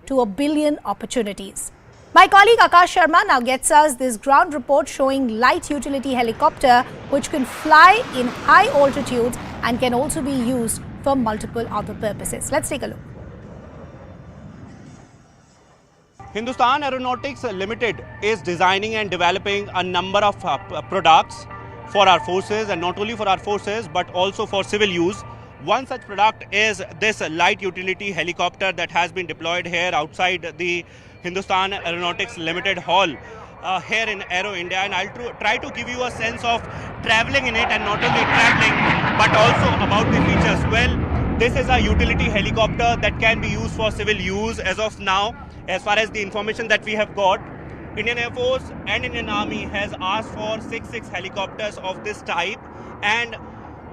to a billion opportunities. My colleague Akash Sharma now gets us this ground report showing light utility helicopter which can fly in high altitudes and can also be used for multiple other purposes. Let's take a look. Hindustan Aeronautics Limited is designing and developing a number of products for our forces, and not only for our forces but also for civil use. One such product is this light utility helicopter that has been deployed here outside the Hindustan Aeronautics Limited hall here in Aero India, and I'll try to give you a sense of traveling in it, and not only traveling but also about the features. Well, this is a utility helicopter that can be used for civil use as of now. As far as the information that we have got, Indian Air Force and Indian Army has asked for 6 helicopters of this type, and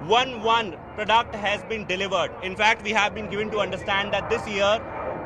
one product has been delivered. In fact, we have been given to understand that this year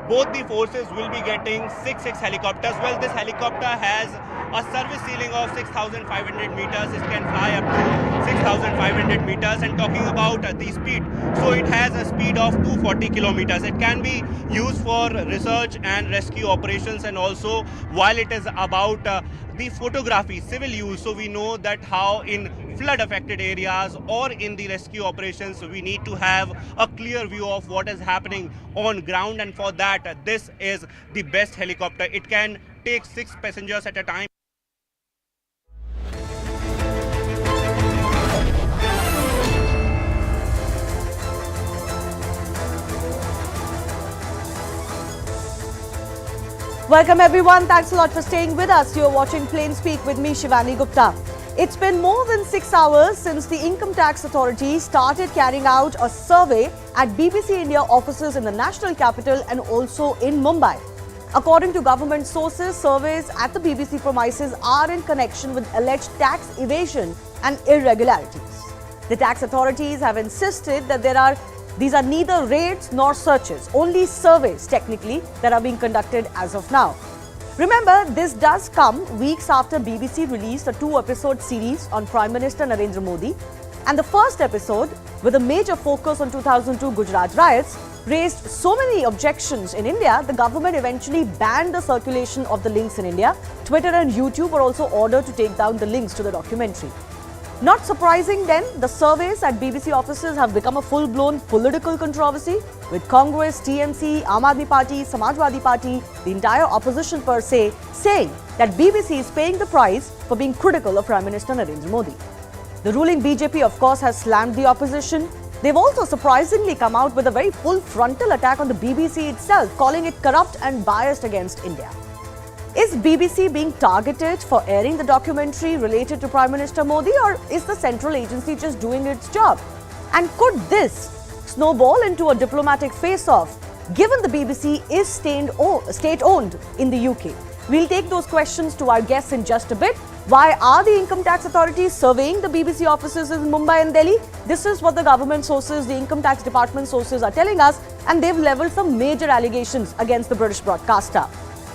both the forces will be getting 6 helicopters. Well, this helicopter has a service ceiling of 6,500 meters. It can fly up to 6,500 meters. And talking about the speed, so it has a speed of 240 kilometers. It can be used for research and rescue operations, and also while it is about the photography, civil use. So we know that how in flood affected areas or in the rescue operations, we need to have a clear view of what is happening on ground, and for that this is the best helicopter. It can take 6 passengers at a time. Welcome everyone, thanks a lot for staying with us. You're watching Plain Speak with me, Shivani Gupta. It's been more than 6 hours since the Income Tax Authority started carrying out a survey at BBC India offices in the national capital and also in Mumbai. According to government sources, surveys at the BBC premises are in connection with alleged tax evasion and irregularities. The tax authorities have insisted that these are neither raids nor searches, only surveys technically that are being conducted as of now. Remember, this does come weeks after BBC released a 2-episode series on Prime Minister Narendra Modi, and the first episode, with a major focus on 2002 Gujarat riots, raised so many objections in India, the government eventually banned the circulation of the links in India. Twitter and YouTube were also ordered to take down the links to the documentary. Not surprising then, the surveys at BBC offices have become a full-blown political controversy, with Congress, TMC, Aam Aadmi Party, Samajwadi Party, the entire opposition per se, saying that BBC is paying the price for being critical of Prime Minister Narendra Modi. The ruling BJP, of course, has slammed the opposition. They've also surprisingly come out with a very full frontal attack on the BBC itself, calling it corrupt and biased against India. Is BBC being targeted for airing the documentary related to Prime Minister Modi, or is the central agency just doing its job? And could this snowball into a diplomatic face-off, given the BBC is state-owned in the UK? We'll take those questions to our guests in just a bit. Why are the income tax authorities surveying the BBC offices in Mumbai and Delhi? This is what the government sources, the income tax department sources are telling us, and they've leveled some major allegations against the British broadcaster.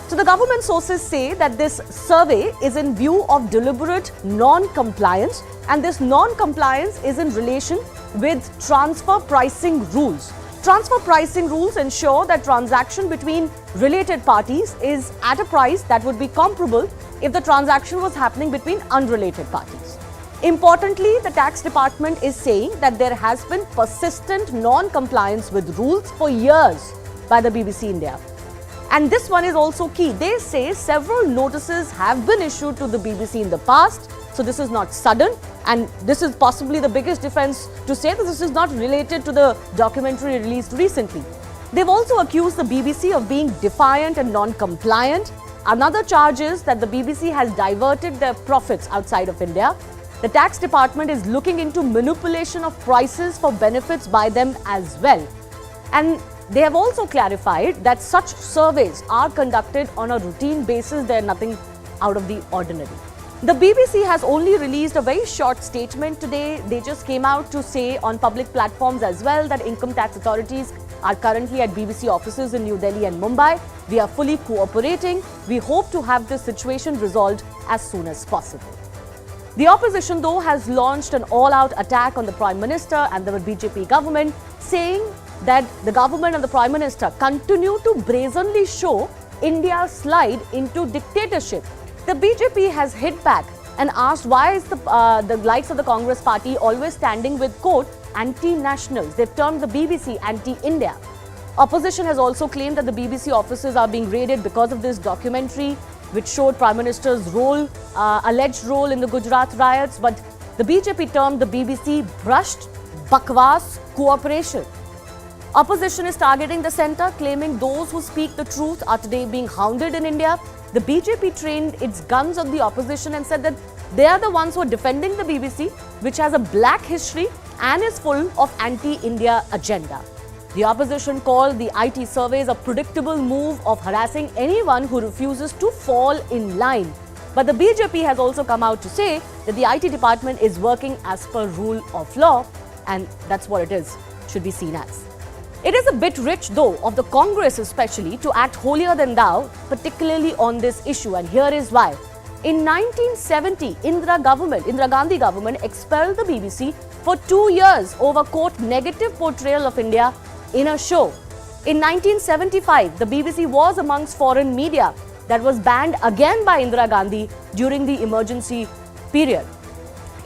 So the government sources say that this survey is in view of deliberate non-compliance, and this non-compliance is in relation with transfer pricing rules. Transfer pricing rules ensure that transaction between related parties is at a price that would be comparable if the transaction was happening between unrelated parties. Importantly, the tax department is saying that there has been persistent non-compliance with rules for years by the BBC India. And this one is also key. They say several notices have been issued to the BBC in the past. So this is not sudden, and this is possibly the biggest defense to say that this is not related to the documentary released recently. They've also accused the BBC of being defiant and non-compliant. Another charge is that the BBC has diverted their profits outside of India. The tax department is looking into manipulation of prices for benefits by them as well. And they have also clarified that such surveys are conducted on a routine basis. They're nothing out of the ordinary. The BBC has only released a very short statement today. They just came out to say on public platforms as well that income tax authorities are currently at BBC offices in New Delhi and Mumbai. We are fully cooperating. We hope to have this situation resolved as soon as possible. The opposition, though, has launched an all-out attack on the Prime Minister and the BJP government, saying that the government and the Prime Minister continue to brazenly show India's slide into dictatorship. The BJP has hit back and asked why is the likes of the Congress party always standing with, quote, anti-nationals. They've termed the BBC anti-India. Opposition has also claimed that the BBC offices are being raided because of this documentary which showed Prime Minister's role, alleged role in the Gujarat riots. But the BJP termed the BBC brushed bakwas cooperation. Opposition is targeting the centre, claiming those who speak the truth are today being hounded in India. The BJP trained its guns on the opposition and said that they are the ones who are defending the BBC, which has a black history and is full of anti-India agenda. The opposition called the IT surveys a predictable move of harassing anyone who refuses to fall in line. But the BJP has also come out to say that the IT department is working as per rule of law, and that's what it is, should be seen as. It is a bit rich, though, of the Congress especially to act holier than thou, particularly on this issue, and here is why. In 1970, Indira Gandhi government expelled the BBC for 2 years over, quote, negative portrayal of India in a show. In 1975, the BBC was amongst foreign media that was banned again by Indira Gandhi during the emergency period.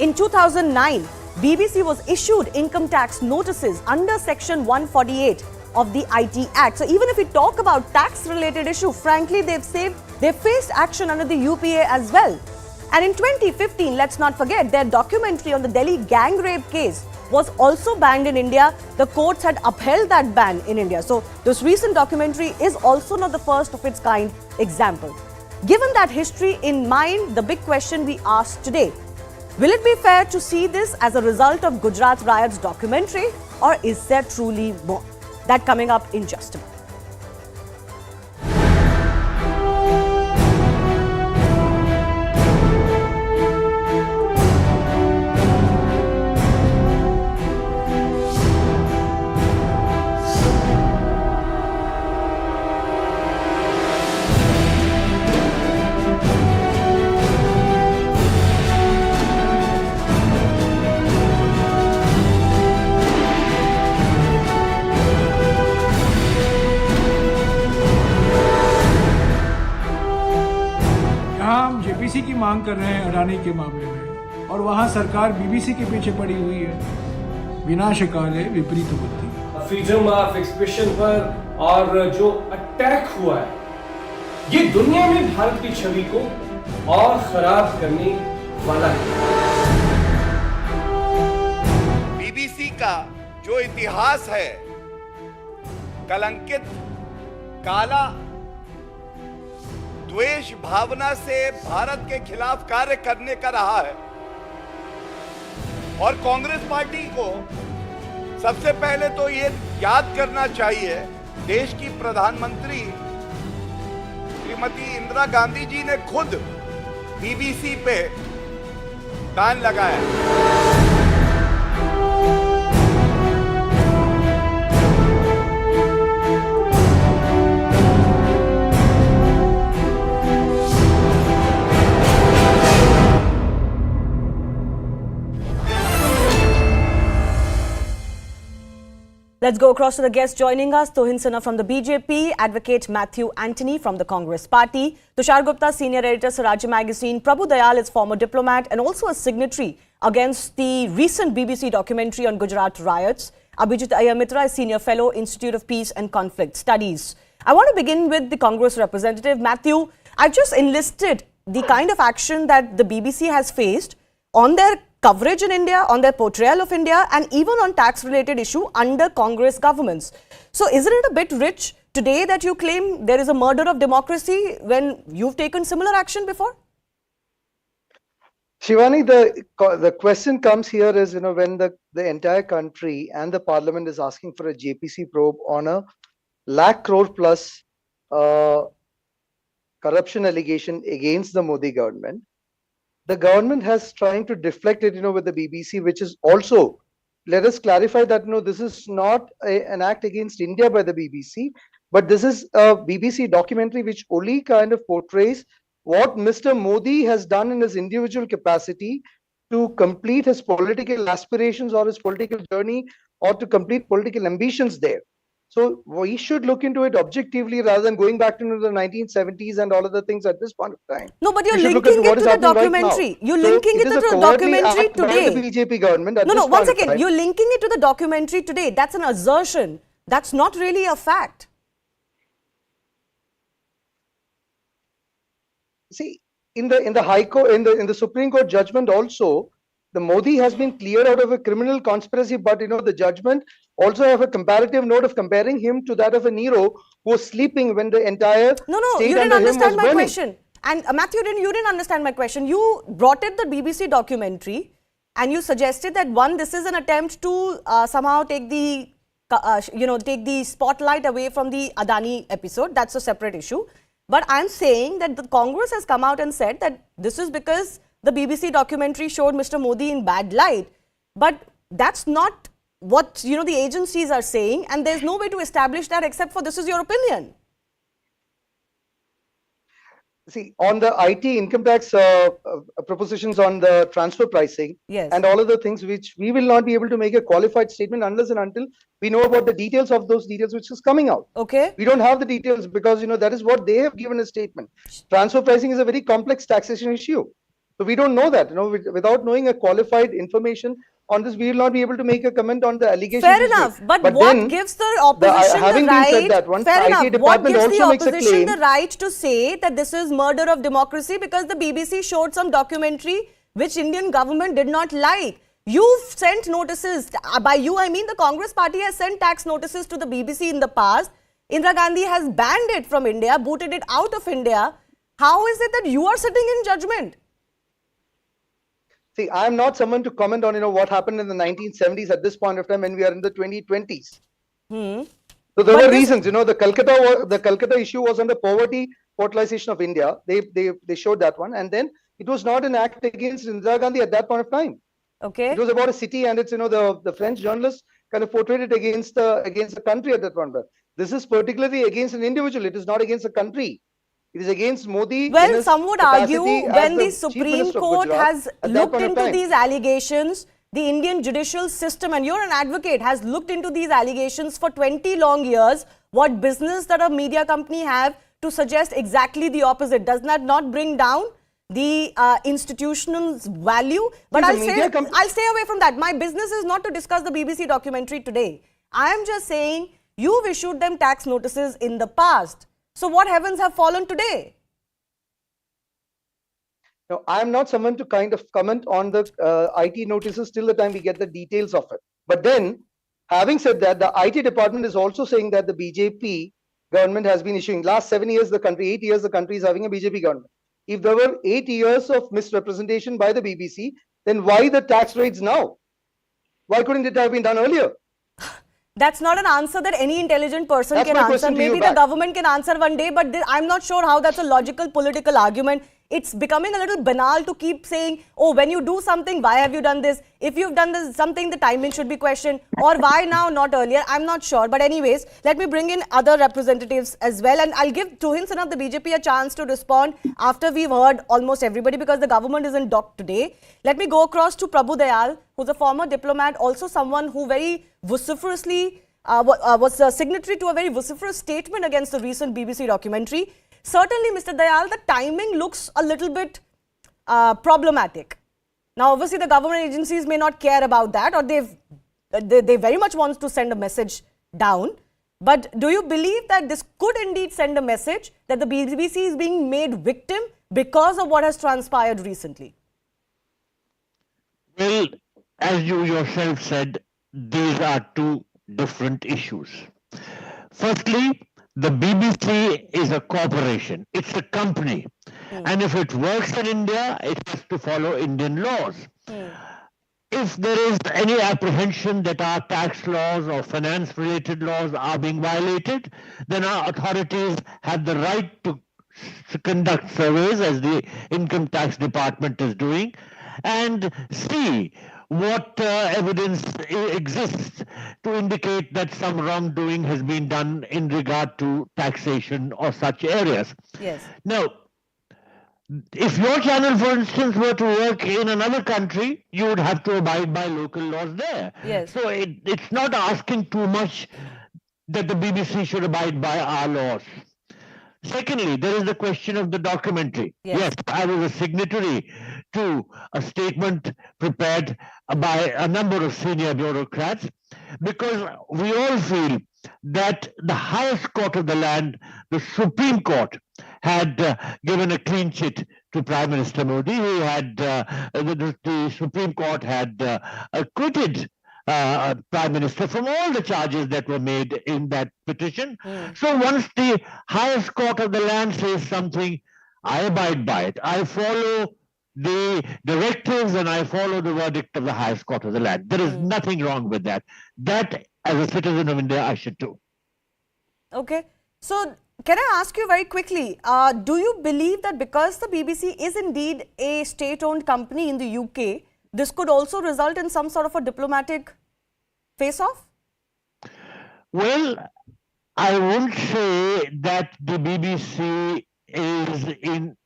In 2009, BBC was issued income tax notices under Section 148 of the IT Act. So even if we talk about tax-related issue, frankly, they've faced action under the UPA as well. And in 2015, let's not forget, their documentary on the Delhi gang rape case was also banned in India. The courts had upheld that ban in India. So this recent documentary is also not the first of its kind example. Given that history in mind, the big question we ask today, will it be fair to see this as a result of Gujarat riots documentary, or is there truly more? That coming up in just a moment. JPC की मांग कर रहे हैं अडानी के मामले में, और वहां सरकार बीबीसी के पीछे पड़ी हुई है। विनाशकाले विपरीत बुद्धि। फ्रीडम ऑफ एक्सप्रेशन पर और जो अटैक हुआ है, ये दुनिया में भारत की छवि को और खराब करने वाला है। बीबीसी का जो इतिहास है, कलंकित, काला, द्वेष भावना से भारत के खिलाफ कार्य करने का रहा है। और कांग्रेस पार्टी को सबसे पहले तो ये याद करना चाहिए, देश की प्रधानमंत्री श्रीमती इंदिरा गांधी जी ने खुद बीबीसी पे बैन लगाया। Let's go across to the guests joining us. Tohin Sinha from the BJP, Advocate Matthew Antony from the Congress Party, Tushar Gupta, Senior Editor, Swarajya Magazine, Prabhu Dayal is former diplomat and also a signatory against the recent BBC documentary on Gujarat riots, Abhijit Iyer Mitra is Senior Fellow, Institute of Peace and Conflict Studies. I want to begin with the Congress representative. Matthew, I've just enlisted the kind of action that the BBC has faced on their coverage in India, on their portrayal of India, and even on tax-related issue under Congress governments. So isn't it a bit rich today that you claim there is a murder of democracy when you've taken similar action before? Shivani, the question comes here is, when the entire country and the parliament is asking for a JPC probe on a lakh crore plus corruption allegation against the Modi government, the government has trying to deflect it, with the BBC, which is also, let us clarify that, this is not an act against India by the BBC, but this is a BBC documentary which only kind of portrays what Mr. Modi has done in his individual capacity to complete his political aspirations or his political journey or to complete political ambitions there. So we should look into it objectively rather than going back to the 1970s and all of the things at this point of time. No, but you're We should look linking at what it is to the happening right now. documentary. You're So linking it is to a the cowardly documentary act by today. the BJP government at No, this once point of again, time. you're linking it to the documentary today. That's an assertion. That's not really a fact. See, in the High Court, in the Supreme Court judgment also, the Modi has been cleared out of a criminal conspiracy, but the judgment also have a comparative note of comparing him to that of a Nero who was sleeping when the entire No, state you didn't under him was understand my burning. question. And Matthew, you didn't understand my question. You brought in the BBC documentary and you suggested that this is an attempt to somehow take the, take the spotlight away from the Adani episode. That's a separate issue. But I'm saying that the Congress has come out and said that this is because the BBC documentary showed Mr. Modi in bad light. But that's not what, the agencies are saying, and there's no way to establish that except for this is your opinion. See, on the IT income tax propositions on the transfer pricing Yes. and all of the things which we will not be able to make a qualified statement unless and until we know about the details of those details which is coming out. Okay. We don't have the details because, that is what they have given a statement. Transfer pricing is a very complex taxation issue. So we don't know that, without knowing a qualified information on this, we will not be able to make a comment on the allegations. Fair enough, but what then, gives the opposition having the been right? said that, once Fair IT enough. What department gives the also makes a opposition claim, the right to say that this is murder of democracy because the BBC showed some documentary which Indian government did not like? You've sent notices. By you, I mean the Congress party has sent tax notices to the BBC in the past. Indira Gandhi has banned it from India, booted it out of India. How is it that you are sitting in judgment? See, I am not someone to comment on what happened in the 1970s at this point of time when we are in the 2020s. So there were reasons. The Calcutta issue was on the poverty portalization of India. They showed that one, and then it was not an act against Indira Gandhi at that point of time. Okay. It was about a city, and it's the French journalists kind of portrayed it against the country at that point. But this is particularly against an individual. It is not against a country. It is against Modi. Well, some would argue when the Supreme Court has looked into these allegations, the Indian judicial system, and you're an advocate, has looked into these allegations for 20 long years. What business that a media company have to suggest exactly the opposite? Does that not bring down the institutional value? But I'll stay away from that. My business is not to discuss the BBC documentary today. I am just saying you've issued them tax notices in the past. So what heavens have fallen today? No, I am not someone to kind of comment on the IT notices till the time we get the details of it. But then, having said that, the IT department is also saying that the BJP government has been issuing last 7 years, 8 years, the country is having a BJP government. If there were 8 years of misrepresentation by the BBC, then why the tax raids now? Why couldn't it have been done earlier? That's not an answer that any intelligent person That's can my answer. question to you Maybe the back. government can answer one day, but I'm not sure how that's a logical political argument. It's becoming a little banal to keep saying, oh, when you do something, why have you done this? If you've done this, something, the timing should be questioned. Or why now, not earlier? I'm not sure. But anyways, let me bring in other representatives as well. And I'll give Tuhin Sin of the BJP a chance to respond after we've heard almost everybody, because the government is in dock today. Let me go across to Prabhu Dayal, who's a former diplomat, also someone who very vociferously was a signatory to a very vociferous statement against the recent BBC documentary. Certainly, Mr. Dayal, the timing looks a little bit problematic. Now, obviously, the government agencies may not care about that, or they very much want to send a message down. But do you believe that this could indeed send a message that the BBC is being made victim because of what has transpired recently? Well, as you yourself said, these are two different issues. Firstly, the BBC is a corporation. It's a company. And if it works in India, it has to follow Indian laws. If there is any apprehension that our tax laws or finance-related laws are being violated, then our authorities have the right to conduct surveys, as the Income Tax Department is doing, and see what evidence exists to indicate that some wrongdoing has been done in regard to taxation or such areas. Yes. Now, If your channel, for instance, were to work in another country, you would have to abide by local laws there. Yes. So it's not asking too much that the BBC should abide by our laws. Secondly, there is the question of the documentary. Yes, I was a signatory to a statement prepared by a number of senior bureaucrats because we all feel that the highest court of the land, the Supreme Court, had given a clean chit to Prime Minister Modi. He had the Supreme Court had acquitted Prime Minister from all the charges that were made in that petition. So once the highest court of the land says something, I abide by it. I follow the directives and I follow the verdict of the highest court of the land. There is nothing wrong with that. That, as a citizen of India, I should do. Okay. So, can I ask you very quickly, do you believe that because the BBC is indeed a state-owned company in the UK, this could also result in some sort of a diplomatic face-off? Well, I won't say that the BBC is in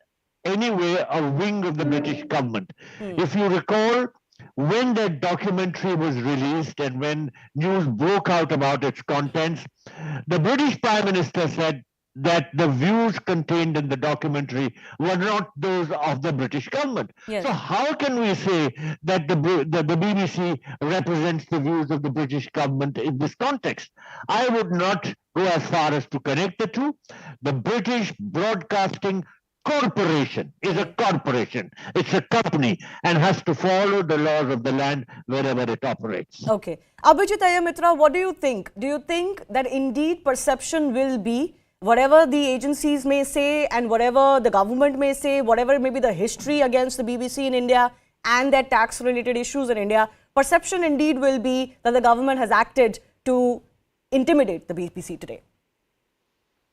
any way a wing of the British government. If you recall, when that documentary was released and when news broke out about its contents, the British Prime Minister said that the views contained in the documentary were not those of the British government. Yes. So how can we say that the BBC represents the views of the British government in this context? I would not go as far as to connect the two. The British Broadcasting Corporation is a corporation. It's a company and has to follow the laws of the land wherever it operates. Okay. Abhijit Iyer Mitra, what do you think? Do you think that indeed perception will be whatever the agencies may say and whatever the government may say, whatever may be the history against the BBC in India and their tax-related issues in India, perception indeed will be that the government has acted to intimidate the BBC today?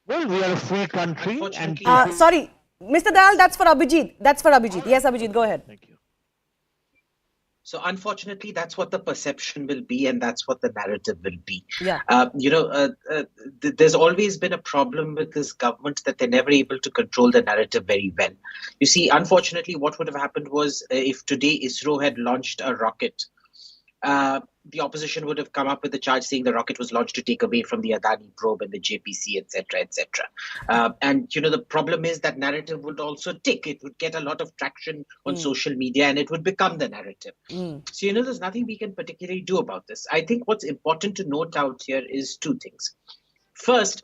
Well, we are a free country. And sorry, Mr. Dayal, that's for Abhijit. That's for Abhijit. Yes, Abhijit, go ahead. Thank you. So unfortunately, that's what the perception will be and that's what the narrative will be. Yeah. There's always been a problem with this government that they're never able to control the narrative very well. You see, unfortunately, what would have happened was if today ISRO had launched a rocket, the opposition would have come up with the charge saying the rocket was launched to take away from the Adani probe and the JPC, etc., etc. And the problem is that narrative would also tick. It would get a lot of traction on social media and it would become the narrative. So, there's nothing we can particularly do about this. I think what's important to note out here is two things. First,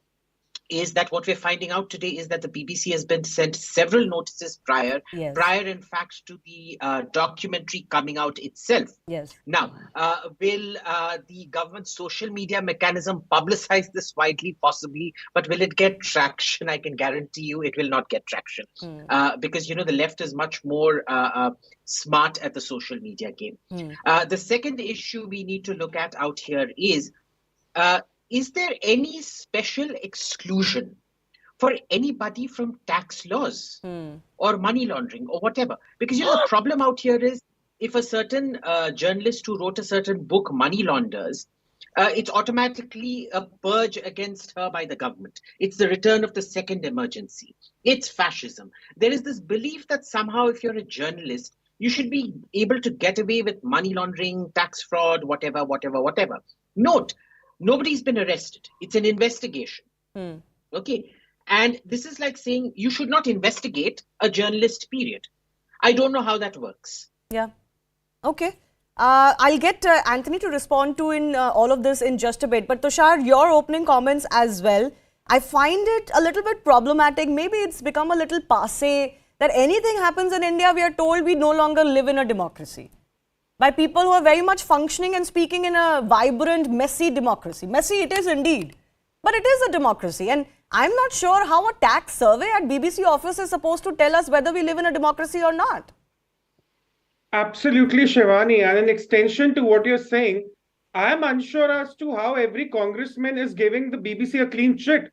is that what we're finding out today is that the BBC has been sent several notices prior in fact to the documentary coming out itself. Yes. Now, will the government social media mechanism publicize this widely? Possibly, but will it get traction? I can guarantee you it will not get traction because, the left is much more smart at the social media game. The second issue we need to look at out here is there any special exclusion for anybody from tax laws or money laundering or whatever? Because, the problem out here is if a certain journalist who wrote a certain book money launders, it's automatically a purge against her by the government. It's the return of the second emergency. It's fascism. There is this belief that somehow if you're a journalist, you should be able to get away with money laundering, tax fraud, whatever. Note, nobody's been arrested. It's an investigation. Okay. And this is like saying you should not investigate a journalist, period. I don't know how that works. Yeah. Okay. I'll get Anthony to respond to in all of this in just a bit. But Tushar, your opening comments as well. I find it a little bit problematic. Maybe it's become a little passé that anything happens in India, we are told we no longer live in a democracy. By people who are very much functioning and speaking in a vibrant, messy democracy. Messy it is indeed, but it is a democracy. And I'm not sure how a tax survey at BBC office is supposed to tell us whether we live in a democracy or not. Absolutely, Shivani. And in extension to what you're saying, I'm unsure as to how every congressman is giving the BBC a clean chit.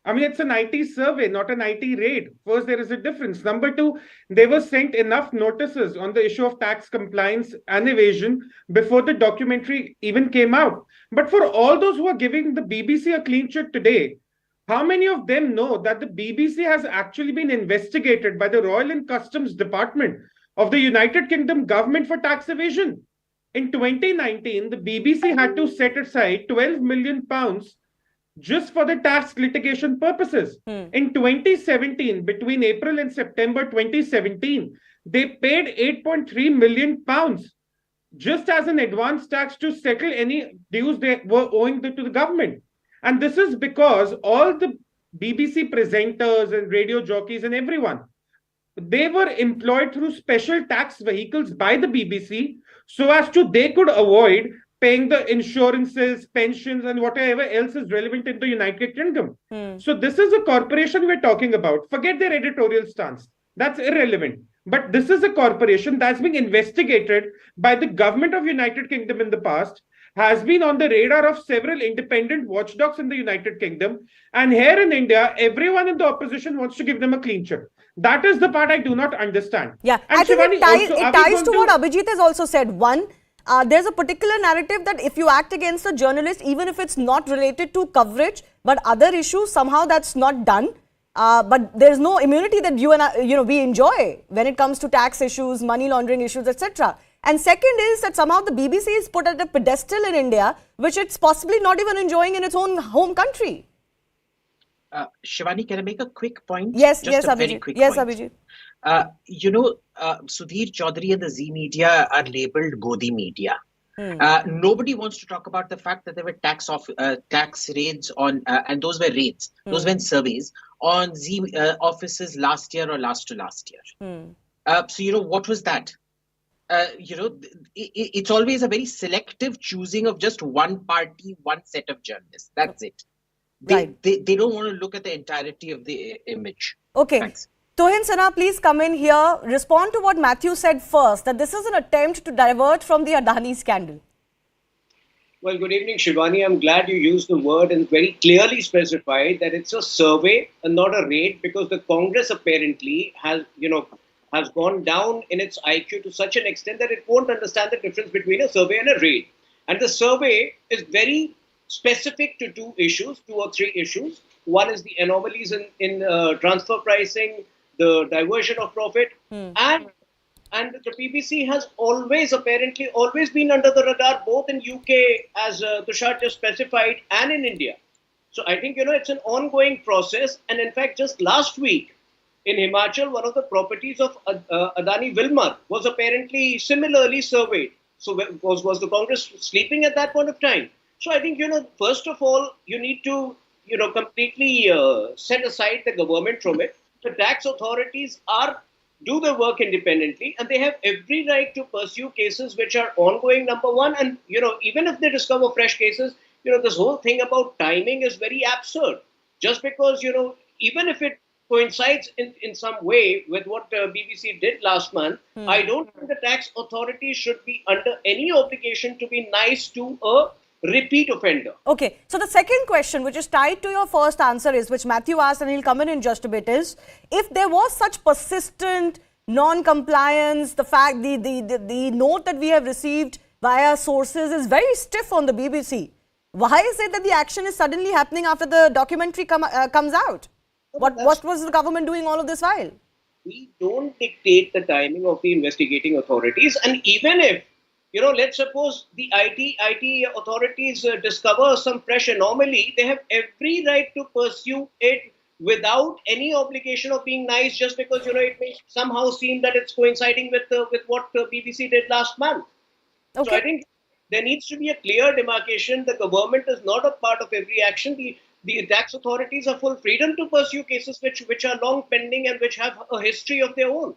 I mean, it's an IT survey, not an IT raid. First, there is a difference. Number two, they were sent enough notices on the issue of tax compliance and evasion before the documentary even came out. But for all those who are giving the BBC a clean chit today, how many of them know that the BBC has actually been investigated by the Royal and Customs Department of the United Kingdom government for tax evasion? In 2019, the BBC had to set aside £12 million just for the tax litigation purposes. In 2017, between April and September 2017, they paid £8.3 million just as an advance tax to settle any dues they were owing to the government. And this is because all the BBC presenters and radio jockeys and everyone, they were employed through special tax vehicles by the BBC so as to they could avoid paying the insurances, pensions, and whatever else is relevant in the United Kingdom. So this is a corporation we're talking about. Forget their editorial stance. That's irrelevant. But this is a corporation that's being investigated by the government of United Kingdom in the past, has been on the radar of several independent watchdogs in the United Kingdom. And here in India, everyone in the opposition wants to give them a clean chip. That is the part I do not understand. Yeah, and I think Shivani, it ties to what Abhijit has also said. One, there's a particular narrative that if you act against a journalist, even if it's not related to coverage, but other issues, somehow that's not done. But there's no immunity that you and I, we enjoy when it comes to tax issues, money laundering issues, etc. And second is that somehow the BBC is put at a pedestal in India, which it's possibly not even enjoying in its own home country. Shivani, can I make a quick point? Yes, Just yes, a very Abhijit. quick Yes, point. Abhijit. Sudhir Chaudhary and the Z media are labeled Godi media. Nobody wants to talk about the fact that there were tax raids on, and those were raids, those were surveys on Z offices last year or last to last year. So, what was that? It's always a very selective choosing of just one party, one set of journalists. That's it. They don't want to look at the entirety of the image. Okay. Thanks. Tohin Sinha, please come in here. Respond to what Matthew said first, that this is an attempt to divert from the Adani scandal. Well, good evening, Shivani. I'm glad you used the word and very clearly specified that it's a survey and not a raid, because the Congress apparently has gone down in its IQ to such an extent that it won't understand the difference between a survey and a raid. And the survey is very specific to two or three issues. One is the anomalies in transfer pricing, the diversion of profit, and the BBC has apparently always been under the radar, both in UK, as Tushar just specified, and in India. So I think, it's an ongoing process. And in fact, just last week in Himachal, one of the properties of Adani Wilmar was apparently similarly surveyed. So was the Congress sleeping at that point of time? So I think, first of all, you need to, completely set aside the government from it. The tax authorities do their work independently, and they have every right to pursue cases which are ongoing, number one. And, even if they discover fresh cases, this whole thing about timing is very absurd. Just because, even if it coincides in some way with what BBC did last month, I don't think the tax authorities should be under any obligation to be nice to a repeat offender. Okay, so the second question, which is tied to your first answer, is which Matthew asked, and he'll come in just a bit, is if there was such persistent non-compliance, the fact the note that we have received via sources is very stiff on the BBC. Why is it that the action is suddenly happening after the documentary comes out? What was the government doing all of this while? We don't dictate the timing of the investigating authorities, and even if let's suppose the IT authorities discover some fresh anomaly, they have every right to pursue it without any obligation of being nice, just because, it may somehow seem that it's coinciding with what BBC did last month. Okay. So I think there needs to be a clear demarcation. The government is not a part of every action. The tax authorities have full freedom to pursue cases which are long pending and which have a history of their own.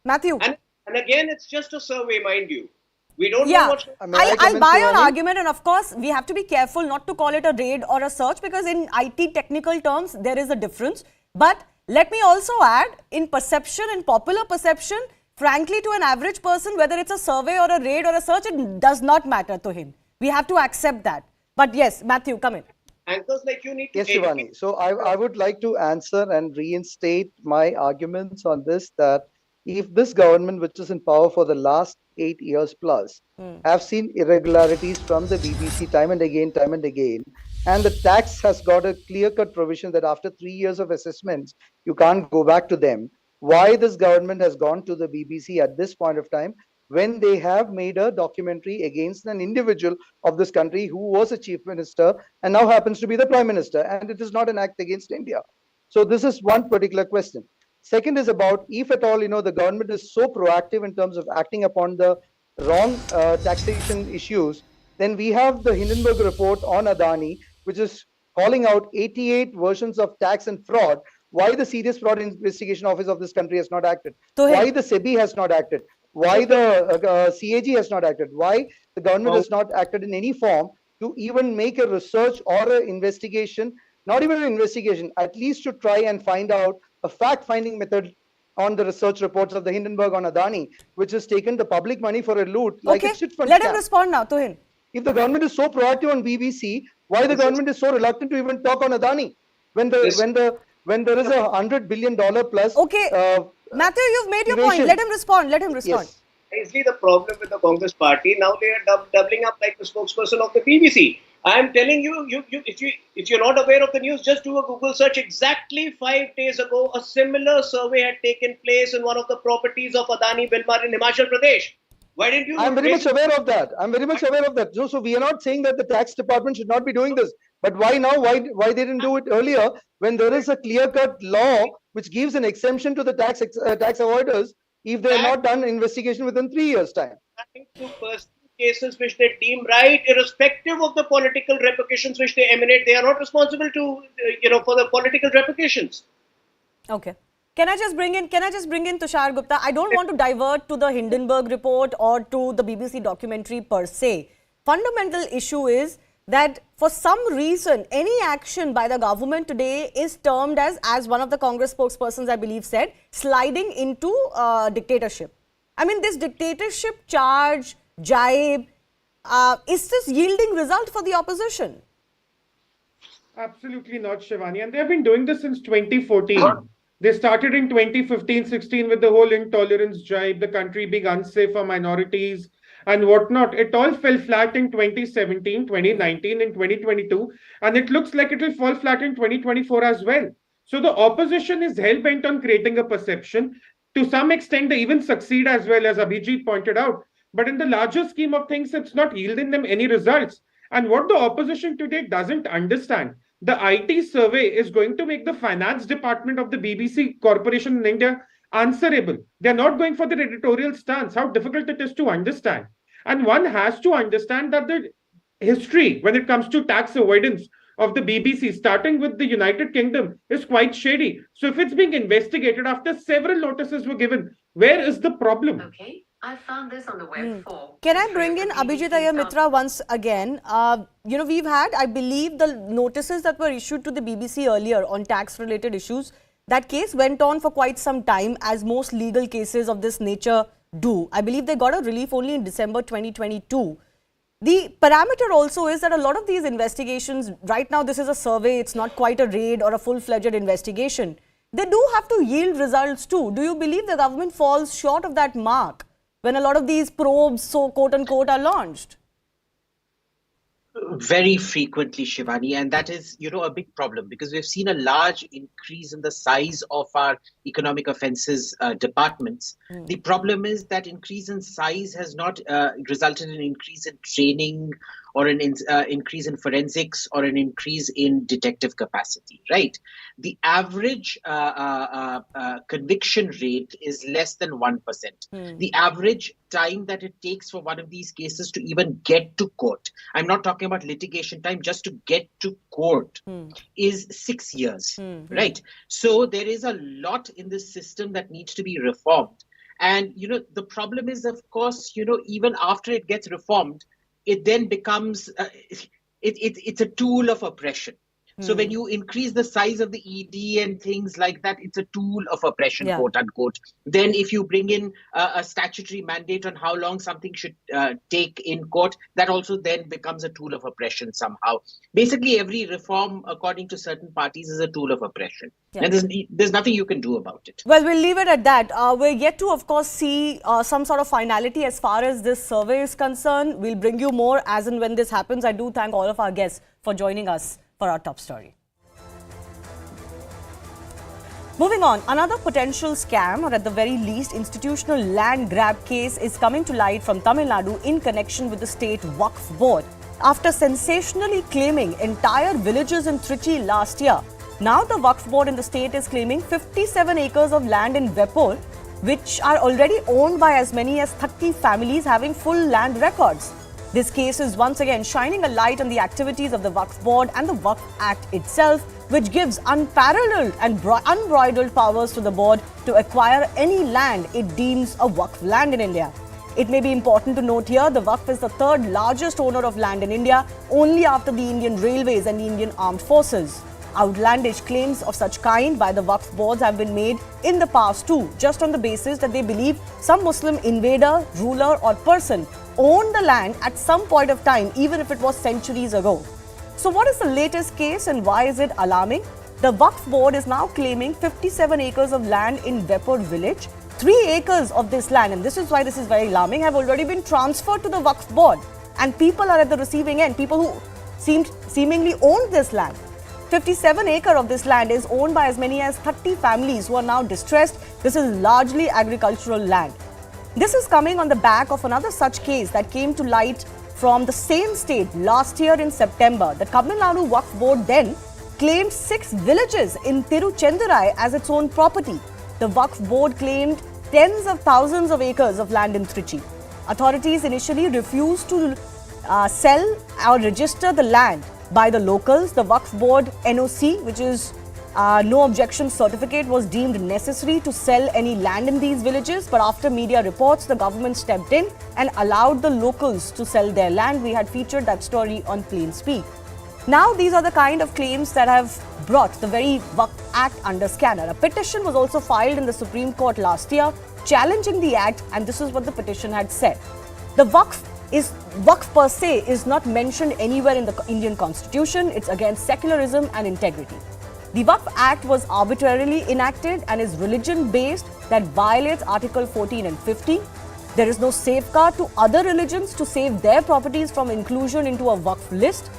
Matthew. And again, it's just a survey, mind you. We don't know what... I'll buy your argument, and of course, we have to be careful not to call it a raid or a search, because in IT technical terms, there is a difference. But let me also add, in perception, in popular perception, frankly, to an average person, whether it's a survey or a raid or a search, it does not matter to him. We have to accept that. But yes, Matthew, come in. Anchors like you need to... Yes, Shivani. So I would like to answer and reinstate my arguments on this, that if this government, which is in power for the last 8 years plus, have seen irregularities from the BBC time and again, and the tax has got a clear-cut provision that after 3 years of assessments, you can't go back to them. Why this government has gone to the BBC at this point of time when they have made a documentary against an individual of this country who was a chief minister and now happens to be the prime minister, and it is not an act against India. So this is one particular question. Second is about if at all, the government is so proactive in terms of acting upon the wrong taxation issues, then we have the Hindenburg report on Adani, which is calling out 88 versions of tax and fraud. Why the Serious Fraud Investigation Office of this country has not acted? Why the SEBI has not acted? Why the CAG has not acted? Why the government has not acted in any form to even make a research or an investigation, not even an investigation, at least to try and find out a fact-finding method on the research reports of the Hindenburg on Adani, which has taken the public money for a loot like a chit fund. Let him respond now, Tuhin. If the government is so proactive on BBC, why the government is so reluctant to even talk on Adani when there is a $100 billion plus? Okay, Matthew, you've made your point. Let him respond. Yes. Precisely the problem with the Congress party. Now they are doubling up like the spokesperson of the BBC. I am telling you, if you're not aware of the news, just do a Google search. Exactly 5 days ago, a similar survey had taken place in one of the properties of Adani Wilmar in Himachal Pradesh. Why didn't you? I'm very much aware of that. So we are not saying that the tax department should not be doing this. But why now? Why they didn't do it earlier when there is a clear-cut law which gives an exemption to the tax avoiders if they are not done investigation within 3 years' time? To personal cases which they deem right, irrespective of the political repercussions which they emanate, they are not responsible to, for the political repercussions. Okay. Can I just bring in Tushar Gupta? I don't want to divert to the Hindenburg report or to the BBC documentary per se. Fundamental issue is that for some reason, any action by the government today is termed as one of the Congress spokespersons, I believe, said, sliding into dictatorship. I mean, this dictatorship charge, jibe, is this yielding result for the opposition? Absolutely not, Shivani. And they have been doing this since 2014. They started in 2015-16 with the whole intolerance jibe, the country being unsafe for minorities and whatnot. It all fell flat in 2017, 2019 and 2022. And it looks like it will fall flat in 2024 as well. So the opposition is hell-bent on creating a perception. To some extent, they even succeed as well, as Abhijit pointed out. But in the larger scheme of things, it's not yielding them any results. And what the opposition today doesn't understand, the IT survey is going to make the finance department of the BBC corporation in India answerable. They're not going for the editorial stance, how difficult it is to understand. And one has to understand that the history, when it comes to tax avoidance of the BBC, starting with the United Kingdom, is quite shady. So if it's being investigated after several notices were given, where is the problem? Okay. I found this on the web for. Can I bring in Abhijit Iyer Mitra once again? We've had, I believe, the notices that were issued to the BBC earlier on tax-related issues. That case went on for quite some time, as most legal cases of this nature do. I believe they got a relief only in December 2022. The parameter also is that a lot of these investigations, right now this is a survey, it's not quite a raid or a full-fledged investigation. They do have to yield results too. Do you believe the government falls short of that mark when a lot of these probes, so quote-unquote, are launched? Very frequently, Shivani, and that is, a big problem because we've seen a large increase in the size of our economic offences departments. The problem is that increase in size has not resulted in an increase in training or an increase in forensics or an increase in detective capacity, right? The average conviction rate is less than 1%. The average time that it takes for one of these cases to even get to court, I'm not talking about litigation time, just to get to court is 6 years, right? So there is a lot in this system that needs to be reformed. And, the problem is, of course, even after it gets reformed, it then becomes, it's a tool of oppression. So when you increase the size of the ED and things like that, it's a tool of oppression, quote unquote. Then if you bring in a statutory mandate on how long something should take in court, that also then becomes a tool of oppression somehow. Basically, every reform, according to certain parties, is a tool of oppression. And there's nothing you can do about it. Well, we'll leave it at that. We're yet to, of course, see some sort of finality as far as this survey is concerned. We'll bring you more as and when this happens. I do thank all of our guests for joining us for our top story. Moving on, another potential scam, or at the very least institutional land grab case, is coming to light from Tamil Nadu in connection with the state Waqf Board. After sensationally claiming entire villages in Trichy last year, now the Waqf Board in the state is claiming 57 acres of land in Vepur, which are already owned by as many as 30 families having full land records. This case is once again shining a light on the activities of the Waqf Board and the Waqf Act itself, which gives unparalleled and unbridled powers to the board to acquire any land it deems a Waqf land in India. It may be important to note here, the Waqf is the third largest owner of land in India, only after the Indian Railways and the Indian Armed Forces. Outlandish claims of such kind by the Waqf boards have been made in the past too, just on the basis that they believe some Muslim invader, ruler or person owned the land at some point of time, even if it was centuries ago. So what is the latest case and why is it alarming? The Waqf Board is now claiming 57 acres of land in Vepur village. 3 acres of this land, and this is why this is very alarming, have already been transferred to the Waqf Board, and people are at the receiving end, people who seemingly owned this land. 57 acres of this land is owned by as many as 30 families who are now distressed. This is largely agricultural land. This is coming on the back of another such case that came to light from the same state last year in September. The Tamil Nadu Waqf Board then claimed 6 villages in Tiruchendurai as its own property. The Waqf Board claimed tens of thousands of acres of land in Trichy. Authorities initially refused to sell or register the land by the locals. The Waqf Board NOC, which is no objection certificate, was deemed necessary to sell any land in these villages. But after media reports, the government stepped in and allowed the locals to sell their land. We had featured that story on Plain Speak. Now these are the kind of claims that have brought the very Waqf Act under scanner. A petition was also filed in the Supreme Court last year challenging the Act, and this is what the petition had said. The Waqf per se is not mentioned anywhere in the Indian Constitution. It's against secularism and integrity. The Waqf Act was arbitrarily enacted and is religion-based that violates Article 14 and 15. There is no safeguard to other religions to save their properties from inclusion into a Waqf list.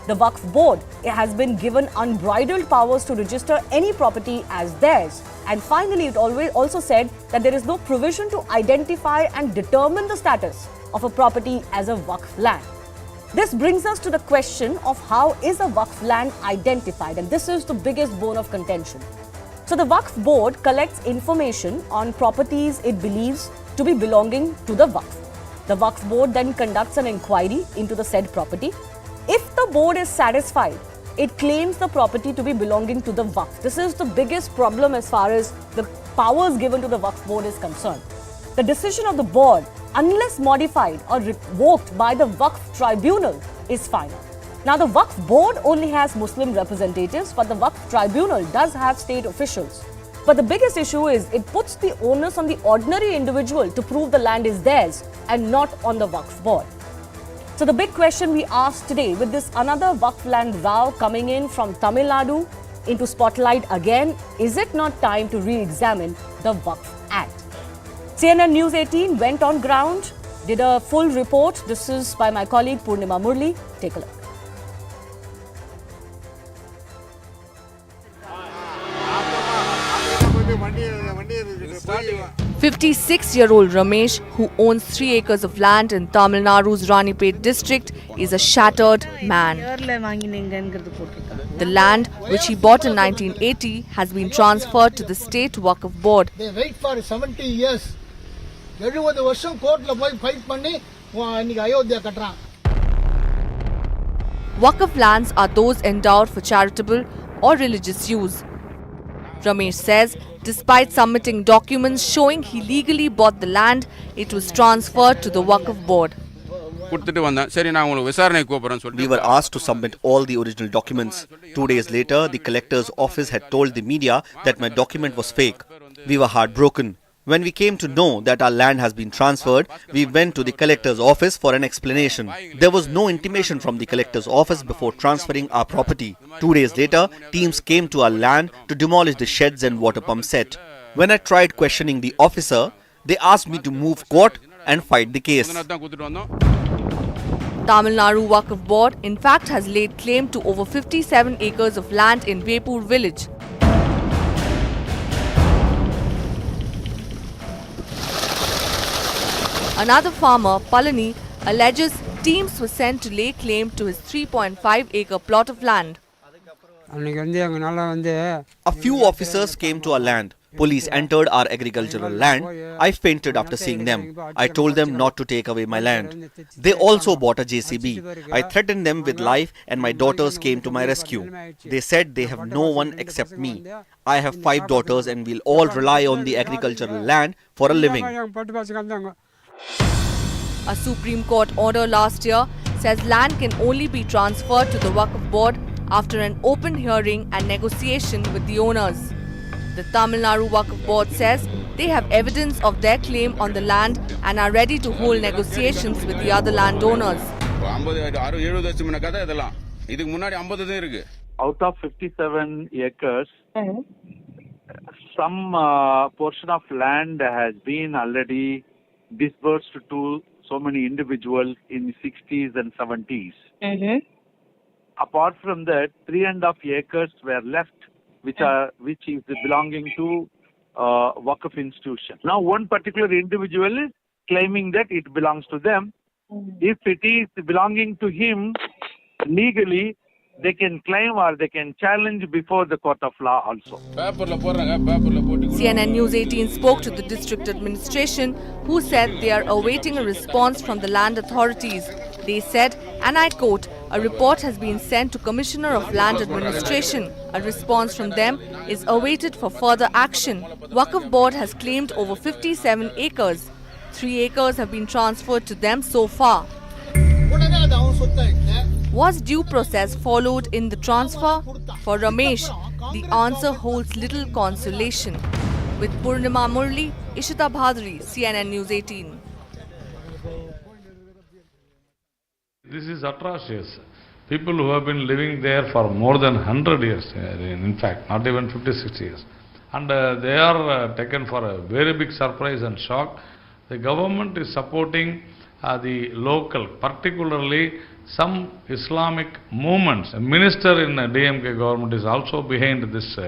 The Waqf Board has been given unbridled powers to register any property as theirs. And finally, it also said that there is no provision to identify and determine the status of a property as a Waqf land. This brings us to the question of how is a Waqf land identified, and this is the biggest bone of contention. So the Waqf Board collects information on properties it believes to be belonging to the Waqf. The Waqf Board then conducts an inquiry into the said property. If the board is satisfied, it claims the property to be belonging to the Waqf. This is the biggest problem as far as the powers given to the Waqf Board is concerned. The decision of the board, unless modified or revoked by the Waqf Tribunal, is final. Now, the Waqf Board only has Muslim representatives, but the Waqf Tribunal does have state officials. But the biggest issue is it puts the onus on the ordinary individual to prove the land is theirs and not on the Waqf Board. So the big question we asked today, with this another Waqf land row coming in from Tamil Nadu into spotlight again, is it not time to re-examine the Waqf Act? CNN News 18 went on ground, did a full report. This is by my colleague Purnima Murli. Take a look. 56-year-old Ramesh, who owns 3 acres of land in Tamil Nadu's Ranipet district, is a shattered man. The land, which he bought in 1980, has been transferred to the state Waqf Board. They wait for 70 years. Waqf lands are those endowed for charitable or religious use. Ramesh says, despite submitting documents showing he legally bought the land, it was transferred to the Waqf Board. We were asked to submit all the original documents. 2 days later, the collector's office had told the media that my document was fake. We were heartbroken. When we came to know that our land has been transferred, we went to the collector's office for an explanation. There was no intimation from the collector's office before transferring our property. 2 days later, teams came to our land to demolish the sheds and water pump set. When I tried questioning the officer, they asked me to move court and fight the case. Tamil Nadu Waqf Board in fact has laid claim to over 57 acres of land in Vepur village. Another farmer, Palani, alleges teams were sent to lay claim to his 3.5-acre plot of land. A few officers came to our land. Police entered our agricultural land. I fainted after seeing them. I told them not to take away my land. They also bought a JCB. I threatened them with life and my daughters came to my rescue. They said they have no one except me. I have 5 daughters and we'll all rely on the agricultural land for a living. A Supreme Court order last year says land can only be transferred to the Waqf Board after an open hearing and negotiation with the owners. The Tamil Nadu Waqf Board says they have evidence of their claim on the land and are ready to hold negotiations with the other landowners. Out of 57 acres, some portion of land has been already disbursed to so many individuals in the 60s and 70s. Apart from that, 3.5 acres were left, which is belonging to Waqf institution. Now, one particular individual is claiming that it belongs to them. If it is belonging to him legally, they can claim or they can challenge before the court of law also. CNN News 18 spoke to the district administration, who said they are awaiting a response from the land authorities. They said, and I quote, a report has been sent to Commissioner of Land Administration. A response from them is awaited for further action. Waqf Board has claimed over 57 acres. 3 acres have been transferred to them so far. Was due process followed in the transfer? For Ramesh, the answer holds little consolation. With Purnima Murli, Ishita Bhadri, CNN News 18. This is atrocious. People who have been living there for more than 100 years, in fact, not even 50, 60 years. And they are taken for a very big surprise and shock. The government is supporting the local, particularly some Islamic movements. A minister in the DMK government is also behind this,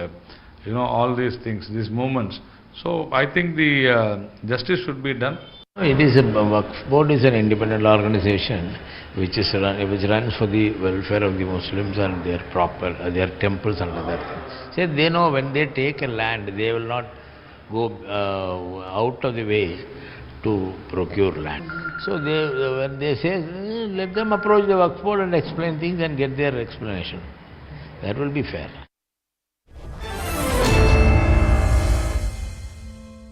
all these things, these movements. So I think the justice should be done. It is Waqf Board is an independent organization which runs for the welfare of the Muslims and their temples and other things. So they know when they take a land, they will not go out of the way to procure land. So when they say, let them approach the Waqf Board and explain things and get their explanation. That will be fair.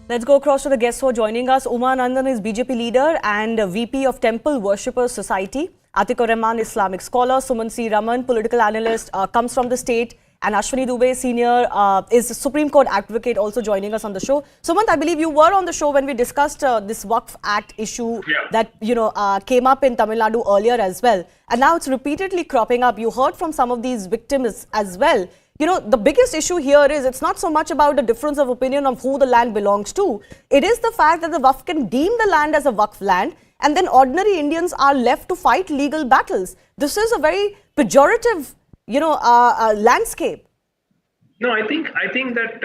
Let's go across to the guests who are joining us. Uma Nandan is BJP leader and VP of Temple Worshippers Society. Atikur Rahman, Islamic scholar. Suman C. Raman, political analyst, comes from the state. And Ashwini Dubey, senior, is a Supreme Court advocate, also joining us on the show. Sumant, I believe you were on the show when we discussed this Waqf Act issue that, came up in Tamil Nadu earlier as well. And now it's repeatedly cropping up. You heard from some of these victims as well. The biggest issue here is it's not so much about the difference of opinion of who the land belongs to. It is the fact that the Waqf can deem the land as a Waqf land and then ordinary Indians are left to fight legal battles. This is a very pejorative, landscape. No, I think that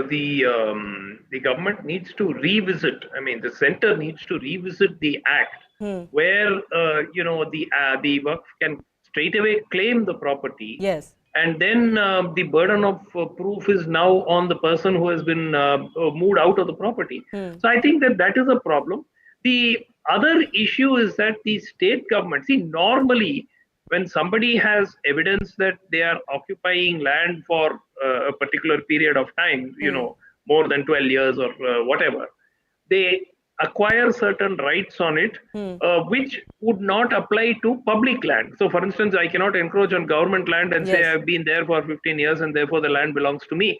the government needs to revisit. I mean, the center needs to revisit the act where the Waqf can straight away claim the property. Yes. And then the burden of proof is now on the person who has been moved out of the property. So I think that is a problem. The other issue is that the state government, normally when somebody has evidence that they are occupying land for a particular period of time, more than 12 years or whatever, they acquire certain rights on it, which would not apply to public land. So, for instance, I cannot encroach on government land and say I've been there for 15 years and therefore the land belongs to me.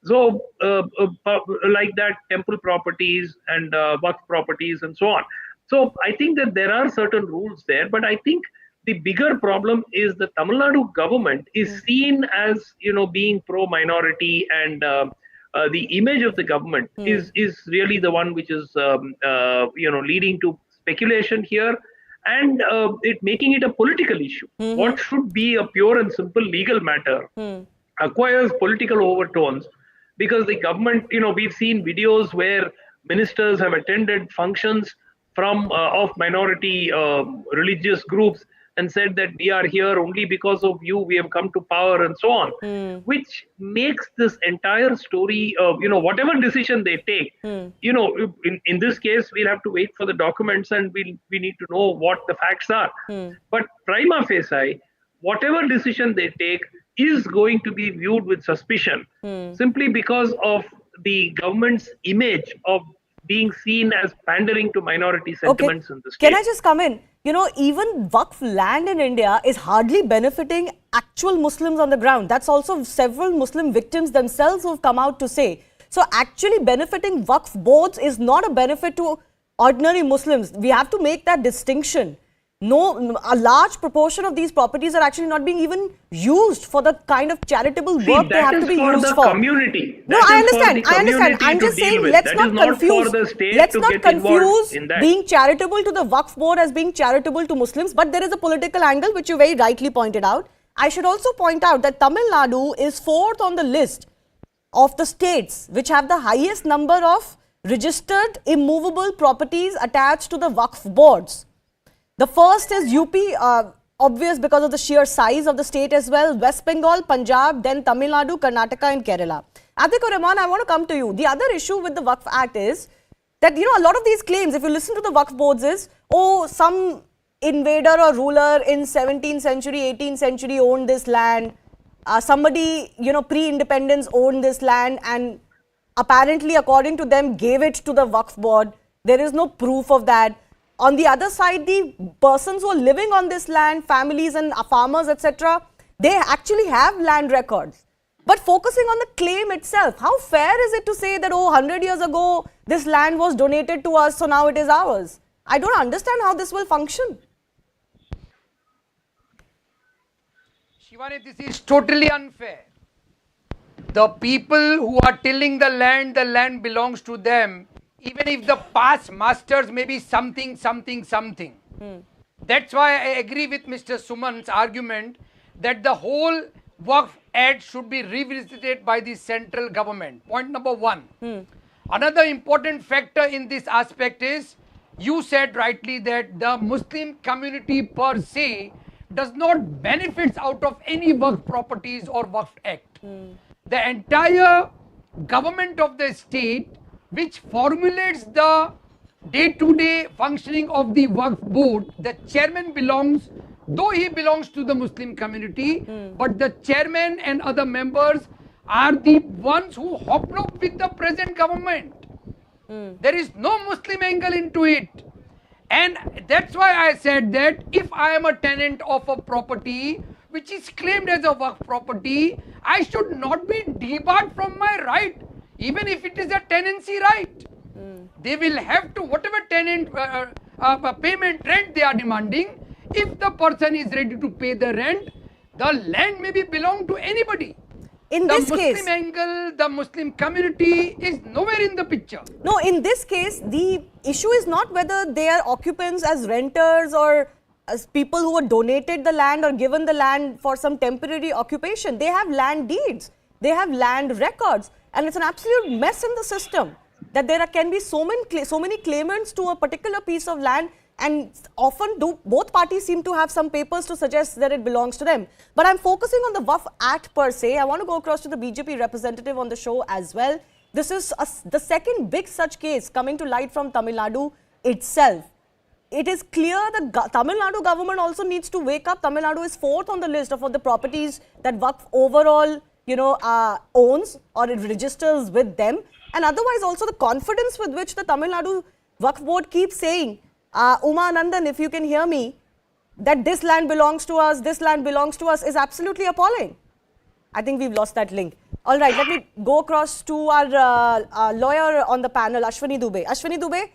So, like that, temple properties and Waqf properties and so on. So, I think that there are certain rules there, but I think the bigger problem is the Tamil Nadu government is seen as, being pro-minority and the image of the government is really the one which is, leading to speculation here. and making it a political issue. What should be a pure and simple legal matter acquires political overtones, because the government, we've seen videos where ministers have attended functions from of minority religious groups and said that we are here only because of you, we have come to power and so on, which makes this entire story, whatever decision they take, in this case, we'll have to wait for the documents and we need to know what the facts are. But prima facie, whatever decision they take is going to be viewed with suspicion, simply because of the government's image of being seen as pandering to minority sentiments in the state. Can I just come in? Even Waqf land in India is hardly benefiting actual Muslims on the ground. That's also several Muslim victims themselves who have come out to say. So actually benefiting Waqf boards is not a benefit to ordinary Muslims. We have to make that distinction. No, a large proportion of these properties are actually not being even used for the kind of charitable work they have to be used for. Community. No, I understand. I'm just saying, let's not confuse being charitable to the Waqf Board as being charitable to Muslims, but there is a political angle which you very rightly pointed out. I should also point out that Tamil Nadu is 4th on the list of the states which have the highest number of registered immovable properties attached to the Waqf boards. The first is UP, obvious because of the sheer size of the state as well, West Bengal, Punjab, then Tamil Nadu, Karnataka and Kerala. Atiq or Rahman, I want to come to you. The other issue with the Waqf Act is that, a lot of these claims, if you listen to the Waqf boards, is, some invader or ruler in 17th century, 18th century owned this land. Somebody, pre-independence owned this land and apparently, according to them, gave it to the Waqf Board. There is no proof of that. On the other side, the persons who are living on this land, families and farmers, etc., they actually have land records. But focusing on the claim itself, how fair is it to say that, 100 years ago, this land was donated to us, so now it is ours? I don't understand how this will function. Shivani, this is totally unfair. The people who are tilling the land belongs to them. Even if the past masters may be something. That's why I agree with Mr. Suman's argument that the whole Waqf Act should be revisited by the central government. Point number one. Another important factor in this aspect is, you said rightly that the Muslim community per se does not benefit out of any Waqf properties or Waqf Act. The entire government of the state, which formulates the day-to-day functioning of the Waqf Board, the chairman belongs, though he belongs to the Muslim community, but the chairman and other members are the ones who hobnob with the present government. There is no Muslim angle into it. And that's why I said that if I am a tenant of a property which is claimed as a Waqf property, I should not be debarred from my right. Even if it is a tenancy right, they will have to, whatever tenant payment rent they are demanding, if the person is ready to pay the rent, the land may be belong to anybody. In this case, the Muslim angle, the Muslim community is nowhere in the picture. No, in this case, the issue is not whether they are occupants as renters or as people who were donated the land or given the land for some temporary occupation. They have land deeds, they have land records. And it's an absolute mess in the system that there can be so many claimants to a particular piece of land, and often both parties seem to have some papers to suggest that it belongs to them. But I'm focusing on the Waqf Act per se. I want to go across to the BJP representative on the show as well. This is the second big such case coming to light from Tamil Nadu itself. It is clear that Tamil Nadu government also needs to wake up. Tamil Nadu is 4th on the list of all the properties that Waqf overall owns or it registers with them, and otherwise also the confidence with which the Tamil Nadu Waqf Board keeps saying, Uma Nandan, if you can hear me, that this land belongs to us, is absolutely appalling. I think we've lost that link. All right, let me go across to our lawyer on the panel, Ashwini Dubey. Ashwini Dubey,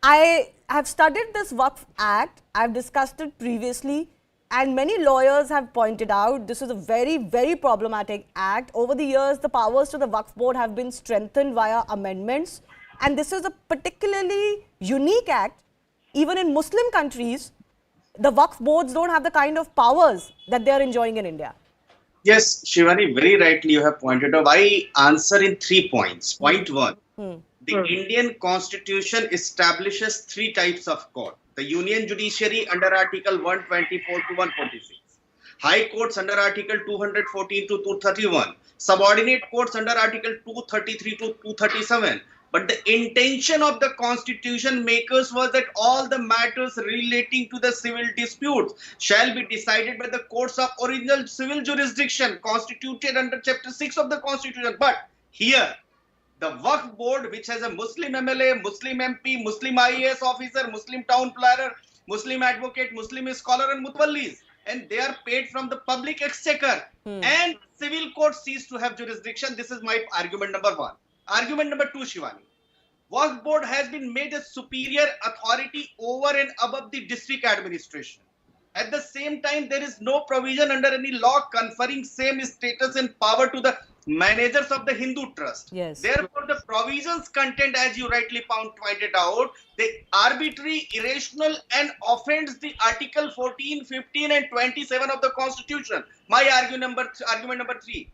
I have studied this Waqf Act, I've discussed it previously, and many lawyers have pointed out this is a very, very problematic act. Over the years, the powers to the Waqf Board have been strengthened via amendments. And this is a particularly unique act. Even in Muslim countries, the Waqf boards don't have the kind of powers that they are enjoying in India. Yes, Shivani, very rightly you have pointed out. I answer in 3 points. Point 1. The Indian Constitution establishes 3 types of court. The Union Judiciary under Article 124 to 146. High Courts under Article 214 to 231. Subordinate Courts under Article 233 to 237. But the intention of the Constitution makers was that all the matters relating to the civil disputes shall be decided by the courts of original civil jurisdiction constituted under Chapter 6 of the Constitution. But here, the Waqf Board, which has a Muslim MLA, Muslim MP, Muslim IAS officer, Muslim town planner, Muslim advocate, Muslim scholar and mutawallis, and they are paid from the public exchequer, and civil courts cease to have jurisdiction. This is my argument number 1. Argument number 2, Shivani. Waqf Board has been made a superior authority over and above the district administration. At the same time, there is no provision under any law conferring same status and power to the managers of the Hindu trust. Yes. Therefore, the provisions content, as you rightly pointed out, they arbitrary, irrational, and offends the Article 14, 15, and 27 of the Constitution. My argument number 3.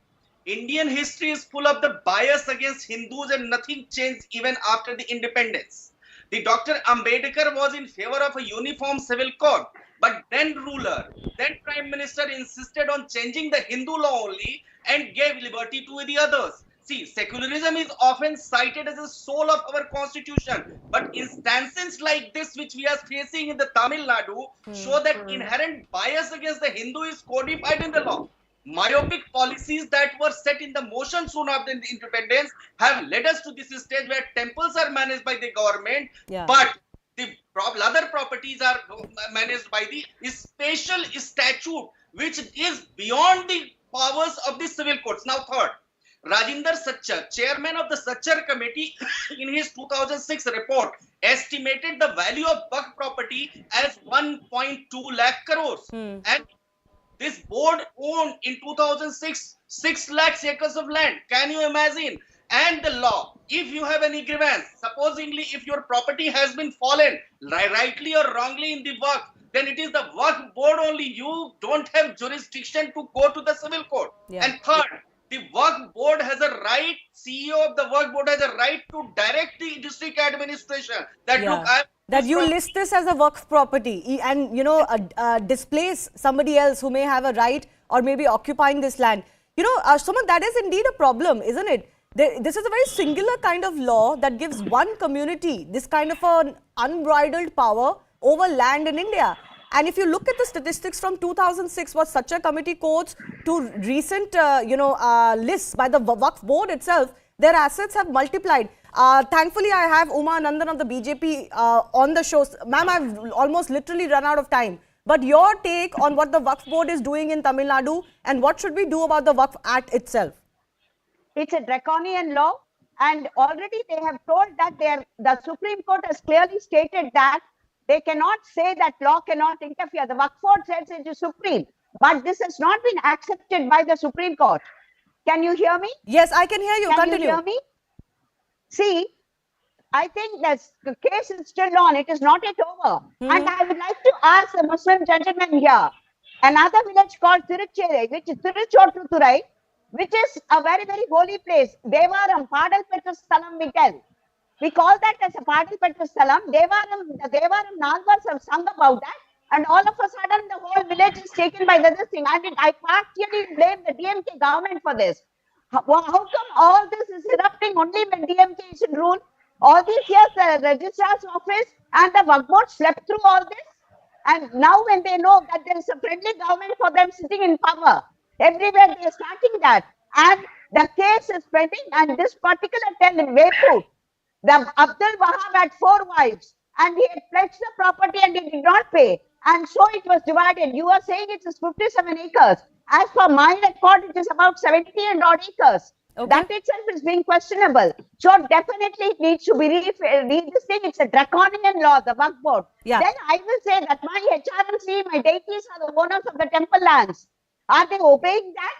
Indian history is full of the bias against Hindus, and nothing changed even after the independence. The Dr. Ambedkar was in favor of a uniform civil code, but then ruler, then Prime Minister insisted on changing the Hindu law only and gave liberty to the others. See, secularism is often cited as the soul of our constitution, but instances like this which we are facing in the Tamil Nadu show that inherent bias against the Hindu is codified in the law. Myopic policies that were set in the motion soon after the independence have led us to this stage where temples are managed by the government, but the other properties are managed by the special statute, which is beyond the powers of the civil courts. Now, third, Rajinder Sachar, chairman of the Sachar committee, in his 2006 report, estimated the value of Waqf property as 1.2 lakh crores. And this board owned in 2006 6 lakh acres of land. Can you imagine? And the law, if you have any grievance, supposingly if your property has been fallen rightly or wrongly in the Waqf, then it is the Waqf Board only. You don't have jurisdiction to go to the civil court. And third, the Waqf Board has a right, CEO of the Waqf Board has a right to direct the district administration that look, that you list this as a Waqf property and, you know, displace somebody else who may have a right or maybe occupying this land. You know, Suman, that is indeed a problem, isn't it? This is a very singular kind of law that gives one community this kind of an unbridled power over land in India. And if you look at the statistics from 2006, what Sachar committee quotes to recent, lists by the Waqf Board itself, their assets have multiplied. Thankfully, I have Uma Nandan of the BJP on the show. Ma'am, I've almost literally run out of time. But your take on what the Waqf Board is doing in Tamil Nadu and what should we do about the Waqf Act itself? It's a draconian law, and already they have told that the Supreme Court has clearly stated that they cannot say that law cannot interfere. The Waqf Board says it is supreme, but this has not been accepted by the Supreme Court. Can you hear me? Yes, I can hear you. Continue. You hear me? See, I think that the case is still on. It is not yet over. And I would like to ask the Muslim gentleman here, another village called Tiruchere, which is Tiruchotturai, which is a very, very holy place. Devaram, Padal Petra Sthalam we tell. We call that as a Padal Petra Sthalam. The Devaram Nagvas have sung about that. And all of a sudden, the whole village is taken by the thing. And I partially blame the DMK government for this. How come all this is erupting only when DMK is in rule? All these years, the registrar's office and the Waqf Board slept through all this. And now when they know that there is a friendly government for them sitting in power, everywhere they are starting that. And the case is pending. And this particular tell in Vepu, the Abdul Wahab had 4 wives. And he had pledged the property and he did not pay. And so it was divided. You are saying it is 57 acres. As for my record, it is about 70 and odd acres. Okay. That itself is being questionable. So definitely it needs to be this thing. It's a draconian law, the Waqf Board. Then I will say that my HRMC, my deities are the owners of the temple lands. Are they obeying that?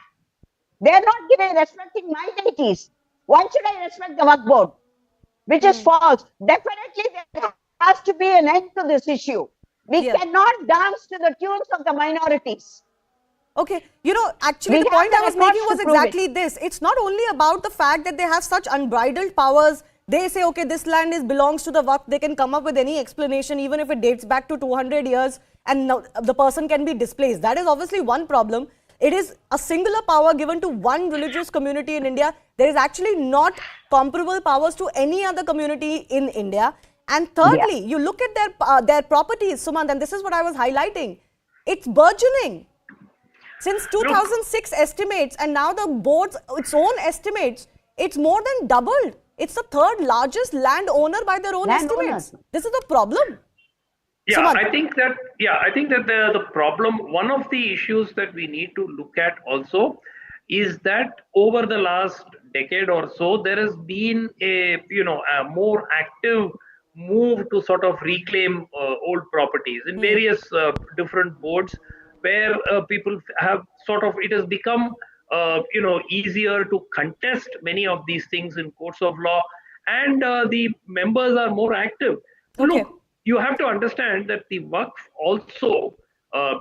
They are not respecting my deities. Why should I respect the Waqf Board? Which is false. Definitely there has to be an end to this issue. We cannot dance to the tunes of the minorities. Okay, you know, actually the point I was making was exactly this. It's not only about the fact that they have such unbridled powers. They say, okay, this land belongs to the Waqf. They can come up with any explanation, even if it dates back to 200 years, and the person can be displaced. That is obviously one problem. It is a singular power given to one religious community in India. There is actually not comparable powers to any other community in India. And thirdly, you look at their properties, Sumant, and this is what I was highlighting. It's burgeoning. Since 2006 estimates, and now the board's its own estimates, it's more than doubled. It's the third largest landowner by their own estimates. This is the problem. Yeah, I think that the problem, one of the issues that we need to look at also is that over the last decade or so, there has been a more active move to sort of reclaim old properties in various different boards, where people have sort of, it has become easier to contest many of these things in courts of law, and the members are more active. Look, you have to understand that the Waqf also,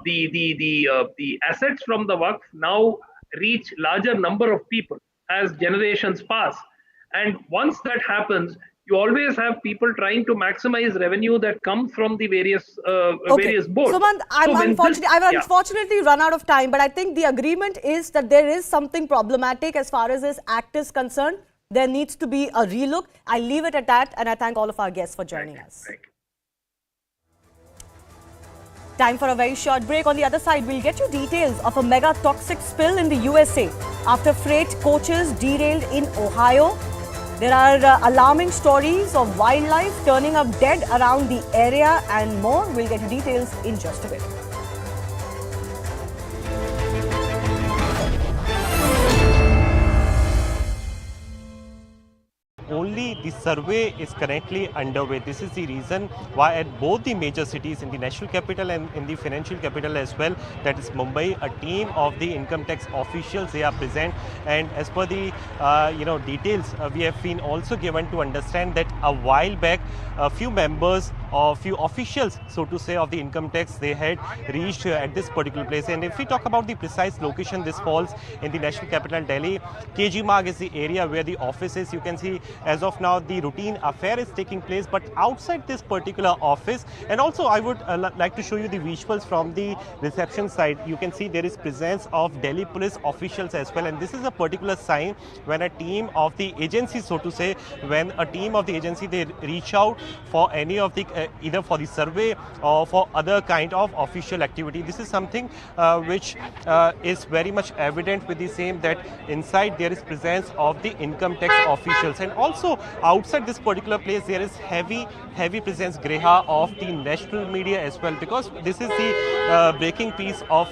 the assets from the Waqf now reach larger number of people as generations pass, and once that happens, you always have people trying to maximize revenue that comes from the various boards. Sumant, I've unfortunately run out of time, but I think the agreement is that there is something problematic as far as this act is concerned. There needs to be a relook. I'll leave it at that, and I thank all of our guests for joining us. Time for a very short break. On the other side, we'll get you details of a mega toxic spill in the USA after freight coaches derailed in Ohio. There are alarming stories of wildlife turning up dead around the area and more. We'll get you details in just a bit. Only the survey is currently underway. This is the reason why at both the major cities, in the national capital and in the financial capital as well, that is Mumbai, a team of the income tax officials, they are present. And as per the details, we have been also given to understand that a while back, a few members or few officials, so to say, of the income tax, they had reached at this particular place. And if we talk about the precise location, this falls in the national capital, Delhi. KG Marg is the area where the office is. You can see as of now the routine affair is taking place, but outside this particular office, and also I would like to show you the visuals from the reception side. You can see there is presence of Delhi police officials as well, and this is a particular sign when a team of the agency, so to say, when a team of the agency, they reach out for any of the either for the survey or for other kind of official activity. This is something which is very much evident with the same, that inside there is presence of the income tax officials, and also outside this particular place there is heavy presence, Greha, of the national media as well, because this is the breaking piece of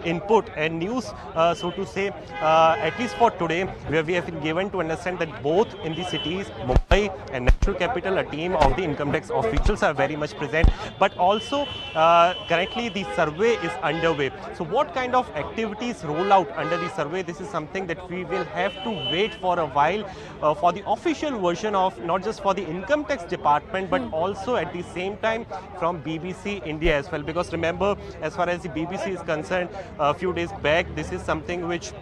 input and news, so to say, at least for today, where we have been given to understand that both in the cities, Mumbai and national capital, a team of the income tax officials are very much present, but also currently the survey is underway. So what kind of activities roll out under the survey, this is something that we will have to wait for a while for the official version of, not just for the income tax department, but also at the same time from BBC India as well, because remember, as far as the BBC is concerned, a few days back, this is something which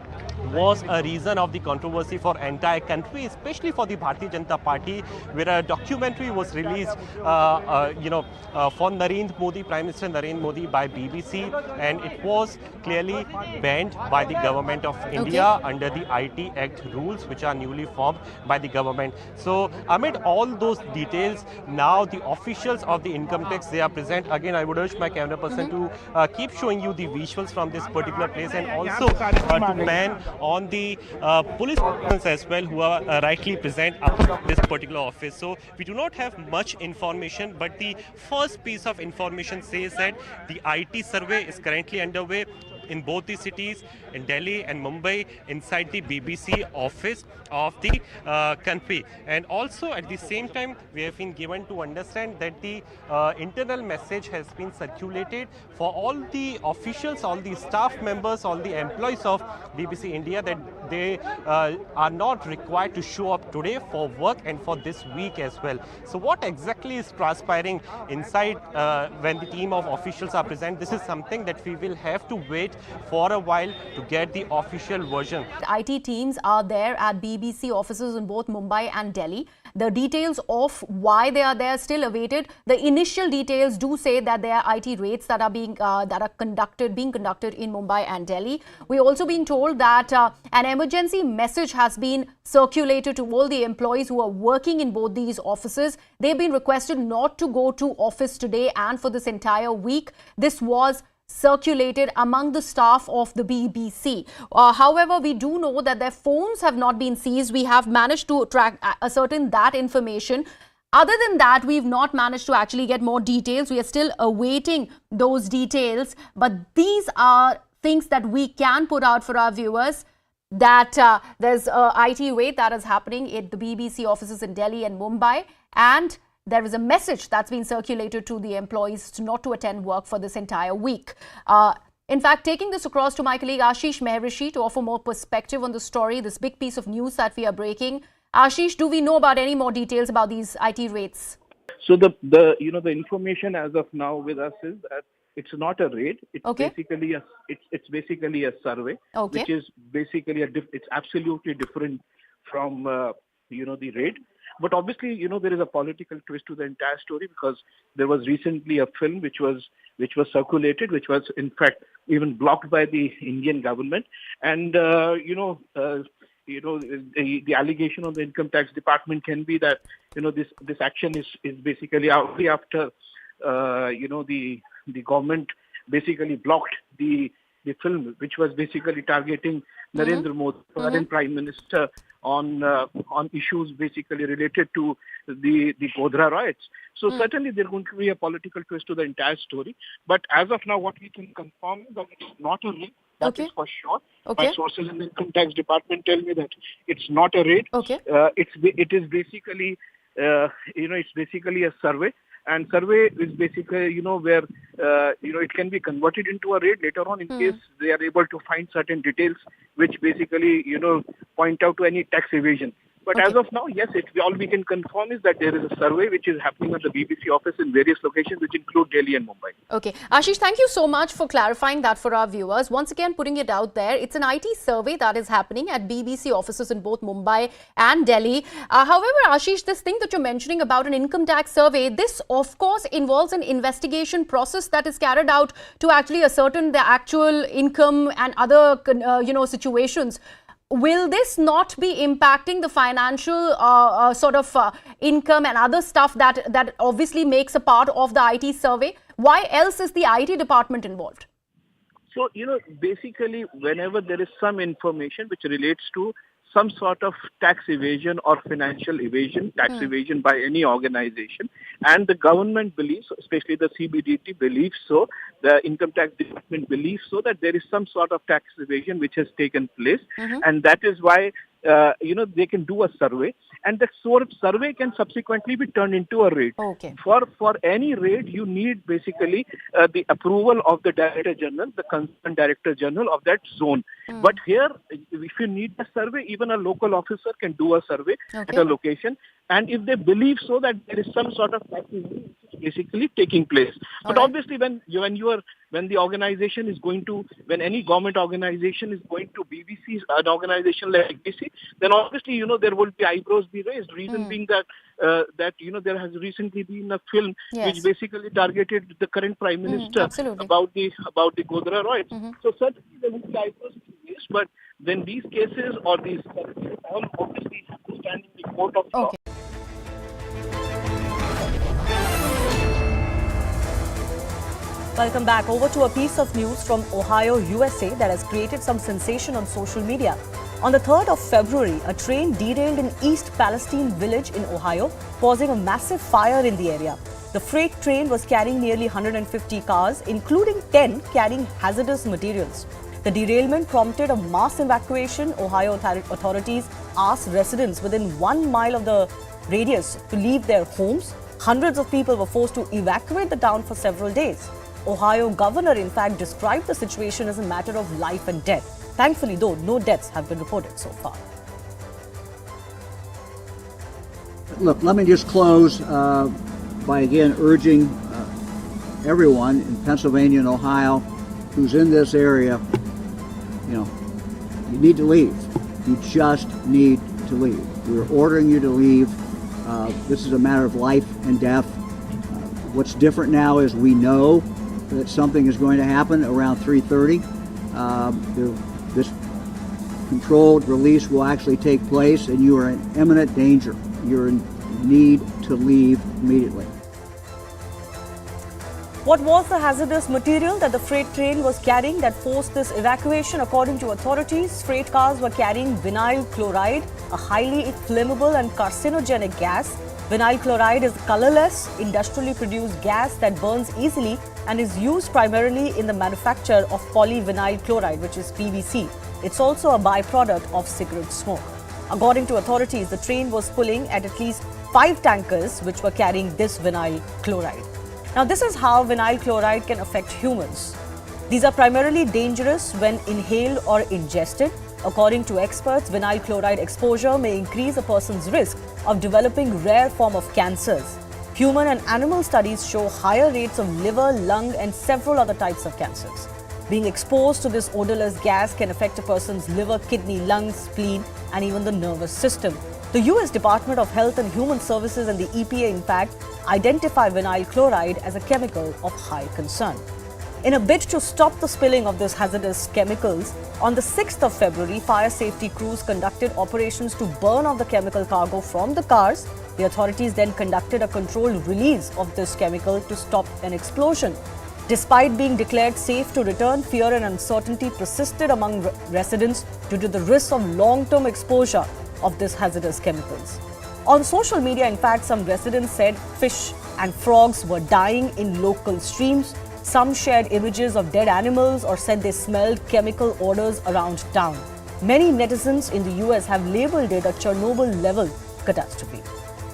was a reason of the controversy for entire country, especially for the Bharatiya Janata Party, where a documentary was released for Narendra Modi, Prime Minister Narendra Modi, by BBC, and it was clearly banned by the government of India under the IT Act rules, which are newly formed by the government. So amid all those details, now the officials of the income tax, they are present. Again, I would urge my camera person to keep showing you the visuals from this particular place, and also to pan on the police as well, who are rightly present at this particular office. So we do not have much information, but the first piece of information says that the IT survey is currently underway in both the cities, in Delhi and Mumbai, inside the BBC office of the country. And also at the same time, we have been given to understand that the internal message has been circulated for all the officials, all the staff members, all the employees of BBC India, that they are not required to show up today for work and for this week as well. So what exactly is transpiring inside when the team of officials are present? This is something that we will have to wait for a while to get the official version. IT teams are there at BBC offices in both Mumbai and Delhi. The details of why they are there still awaited. The initial details do say that there are IT raids that are being conducted in Mumbai and Delhi. We're also being told that an emergency message has been circulated to all the employees who are working in both these offices. They've been requested not to go to office today and for this entire week. This was circulated among the staff of the BBC. However, we do know that their phones have not been seized. We have managed to ascertain that information. Other than that, we've not managed to actually get more details. We are still awaiting those details. But these are things that we can put out for our viewers, that there's a IT raid that is happening at the BBC offices in Delhi and Mumbai, and there is a message that's been circulated to the employees not to attend work for this entire week. In fact, taking this across to my colleague Ashish Mehrishi to offer more perspective on the story, this big piece of news that we are breaking. Ashish, do we know about any more details about these IT raids? So the information as of now with us is that it's not a raid. It's basically a survey, which is basically it's absolutely different from the raid. But obviously, there is a political twist to the entire story, because there was recently a film which was circulated, which was in fact even blocked by the Indian government, and the allegation on the income tax department can be that this action is basically only after the government basically blocked the film, which was basically targeting Narendra Modi, current Prime Minister, on issues basically related to the Godhra riots. So certainly there's going to be a political twist to the entire story. But as of now, what we can confirm is that it's not a raid. That is for sure. My sources in the income tax department tell me that it's not a raid. It is basically it's basically a survey. And survey is basically, where, it can be converted into a raid later on in case they are able to find certain details which basically, point out to any tax evasion. But as of now, yes, all we can confirm is that there is a survey which is happening at the BBC office in various locations, which include Delhi and Mumbai. Okay. Ashish, thank you so much for clarifying that for our viewers. Once again, putting it out there, it's an IT survey that is happening at BBC offices in both Mumbai and Delhi. However, Ashish, this thing that you're mentioning about an income tax survey, this of course involves an investigation process that is carried out to actually ascertain the actual income and other, situations. Will this not be impacting the financial income and other stuff that obviously makes a part of the IT survey? Why else is the IT department involved? So, basically, whenever there is some information which relates to some sort of tax evasion or financial evasion, tax evasion by any organization, and the government believes, especially the CBDT believes so, the income tax department believes so, that there is some sort of tax evasion which has taken place, and that is why they can do a survey, and the survey can subsequently be turned into a raid. For any raid, you need basically the approval of the Director General, the concerned Director General of that zone. But here, if you need a survey, even a local officer can do a survey at a location, and if they believe so that there is some sort of tax evasion basically taking place. But obviously, when the organization is going to, when any government organization is going to BBC, an organization like BBC, then obviously, there will be eyebrows be raised. Reason being that there has recently been a film which basically targeted the current Prime Minister about the Godhra riots. So certainly there will be eyebrows be raised, but then these cases or these all obviously have to stand in the court of law. Welcome back. Over to a piece of news from Ohio, USA that has created some sensation on social media. On the 3rd of February, a train derailed in East Palestine village in Ohio, causing a massive fire in the area. The freight train was carrying nearly 150 cars, including 10 carrying hazardous materials. The derailment prompted a mass evacuation. Ohio authorities asked residents within 1 mile of the radius to leave their homes. Hundreds of people were forced to evacuate the town for several days. Ohio governor, in fact, described the situation as a matter of life and death. Thankfully, though, no deaths have been reported so far. Look, let me just close by again urging everyone in Pennsylvania and Ohio who's in this area, you need to leave. You just need to leave. We're ordering you to leave. This is a matter of life and death. What's different now is we know that something is going to happen around 3:30. This controlled release will actually take place, and you are in imminent danger. You're in need to leave immediately. What was the hazardous material that the freight train was carrying that forced this evacuation? According to authorities, freight cars were carrying vinyl chloride, a highly flammable and carcinogenic gas. Vinyl chloride is a colorless, industrially produced gas that burns easily and is used primarily in the manufacture of polyvinyl chloride, which is PVC. It's also a byproduct of cigarette smoke. According to authorities, the train was pulling at least 5 tankers which were carrying this vinyl chloride. Now, this is how vinyl chloride can affect humans. These are primarily dangerous when inhaled or ingested. According to experts, vinyl chloride exposure may increase a person's risk of developing rare form of cancers. Human and animal studies show higher rates of liver, lung, and several other types of cancers. Being exposed to this odorless gas can affect a person's liver, kidney, lungs, spleen, and even the nervous system. The US Department of Health and Human Services and the EPA, in fact, identify vinyl chloride as a chemical of high concern. In a bid to stop the spilling of these hazardous chemicals, on the 6th of February, fire safety crews conducted operations to burn off the chemical cargo from the cars. The authorities then conducted a controlled release of this chemical to stop an explosion. Despite being declared safe to return, fear and uncertainty persisted among residents due to the risk of long-term exposure of these hazardous chemicals. On social media, in fact, some residents said fish and frogs were dying in local streams. Some shared images of dead animals or said they smelled chemical odors around town. Many netizens in the US have labeled it a Chernobyl-level catastrophe.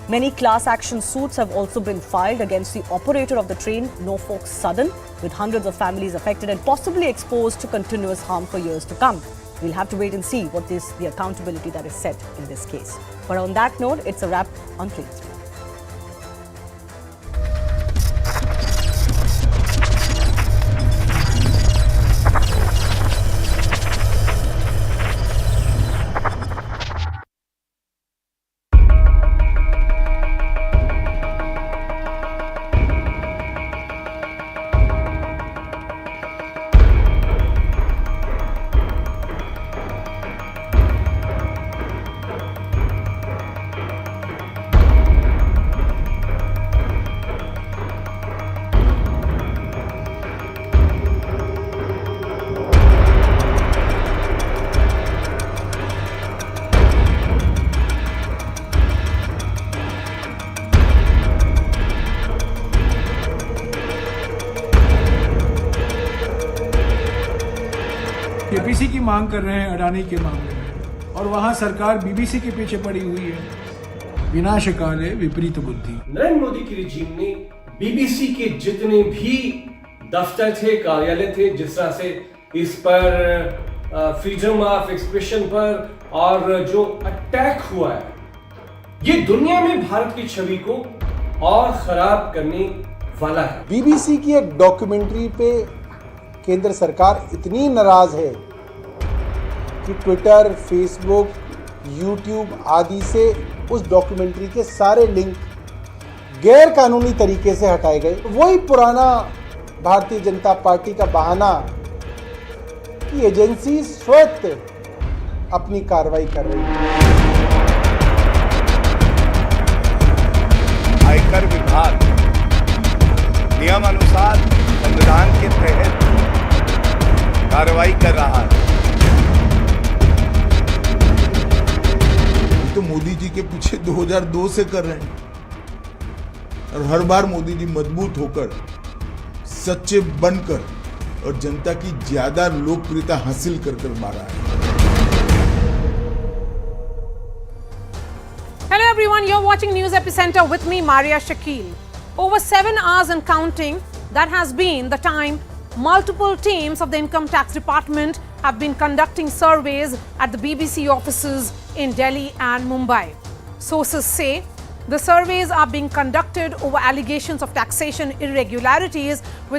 Many class action suits have also been filed against the operator of the train, Norfolk Southern, with hundreds of families affected and possibly exposed to continuous harm for years to come. We'll have to wait and see what is the accountability that is set in this case. But on that note, it's a wrap on Plain Speak. KPC की मांग कर रहे हैं अडानी के मामले में, और वहां सरकार बीबीसी के पीछे पड़ी हुई है। विनाशकाले विपरीत बुद्धि। नरेंद्र मोदी की रिजीम ने बीबीसी के जितने भी दफ्तर थे, कार्यालय थे, जिस तरह से इस पर फ्रीडम ऑफ एक्सप्रेशन पर और जो अटैक हुआ है, ये दुनिया में भारत की छवि को और खराब करने वाला है। बीबीसी की एक डॉक्यूमेंट्री पे केंद्र सरकार इतनी नाराज है कि ट्विटर, फेसबुक, यूट्यूब आदि से उस डॉक्यूमेंट्री के सारे लिंक गैर कानूनी तरीके से हटाए गए। वही पुराना भारतीय जनता पार्टी का बहाना कि एजेंसी स्वतः अपनी कार्रवाई कर रही है। आयकर विभाग नियमानुसार संविधान के तहत कार्रवाई कर रहा है। तो मोदी जी के पीछे 2002 से कर रहे हैं और हर बार मोदी जी मजबूत होकर, सच्चे बनकर और जनता की ज्यादा लोकप्रियता हासिल कर मारा है। Hello everyone, you're watching News Epicenter with me, Maria Shakil. Over 7 hours and counting, that has been the time multiple teams of the Income Tax Department have been conducting surveys at the BBC offices in Delhi and Mumbai. Sources say the surveys are being conducted over allegations of taxation irregularities with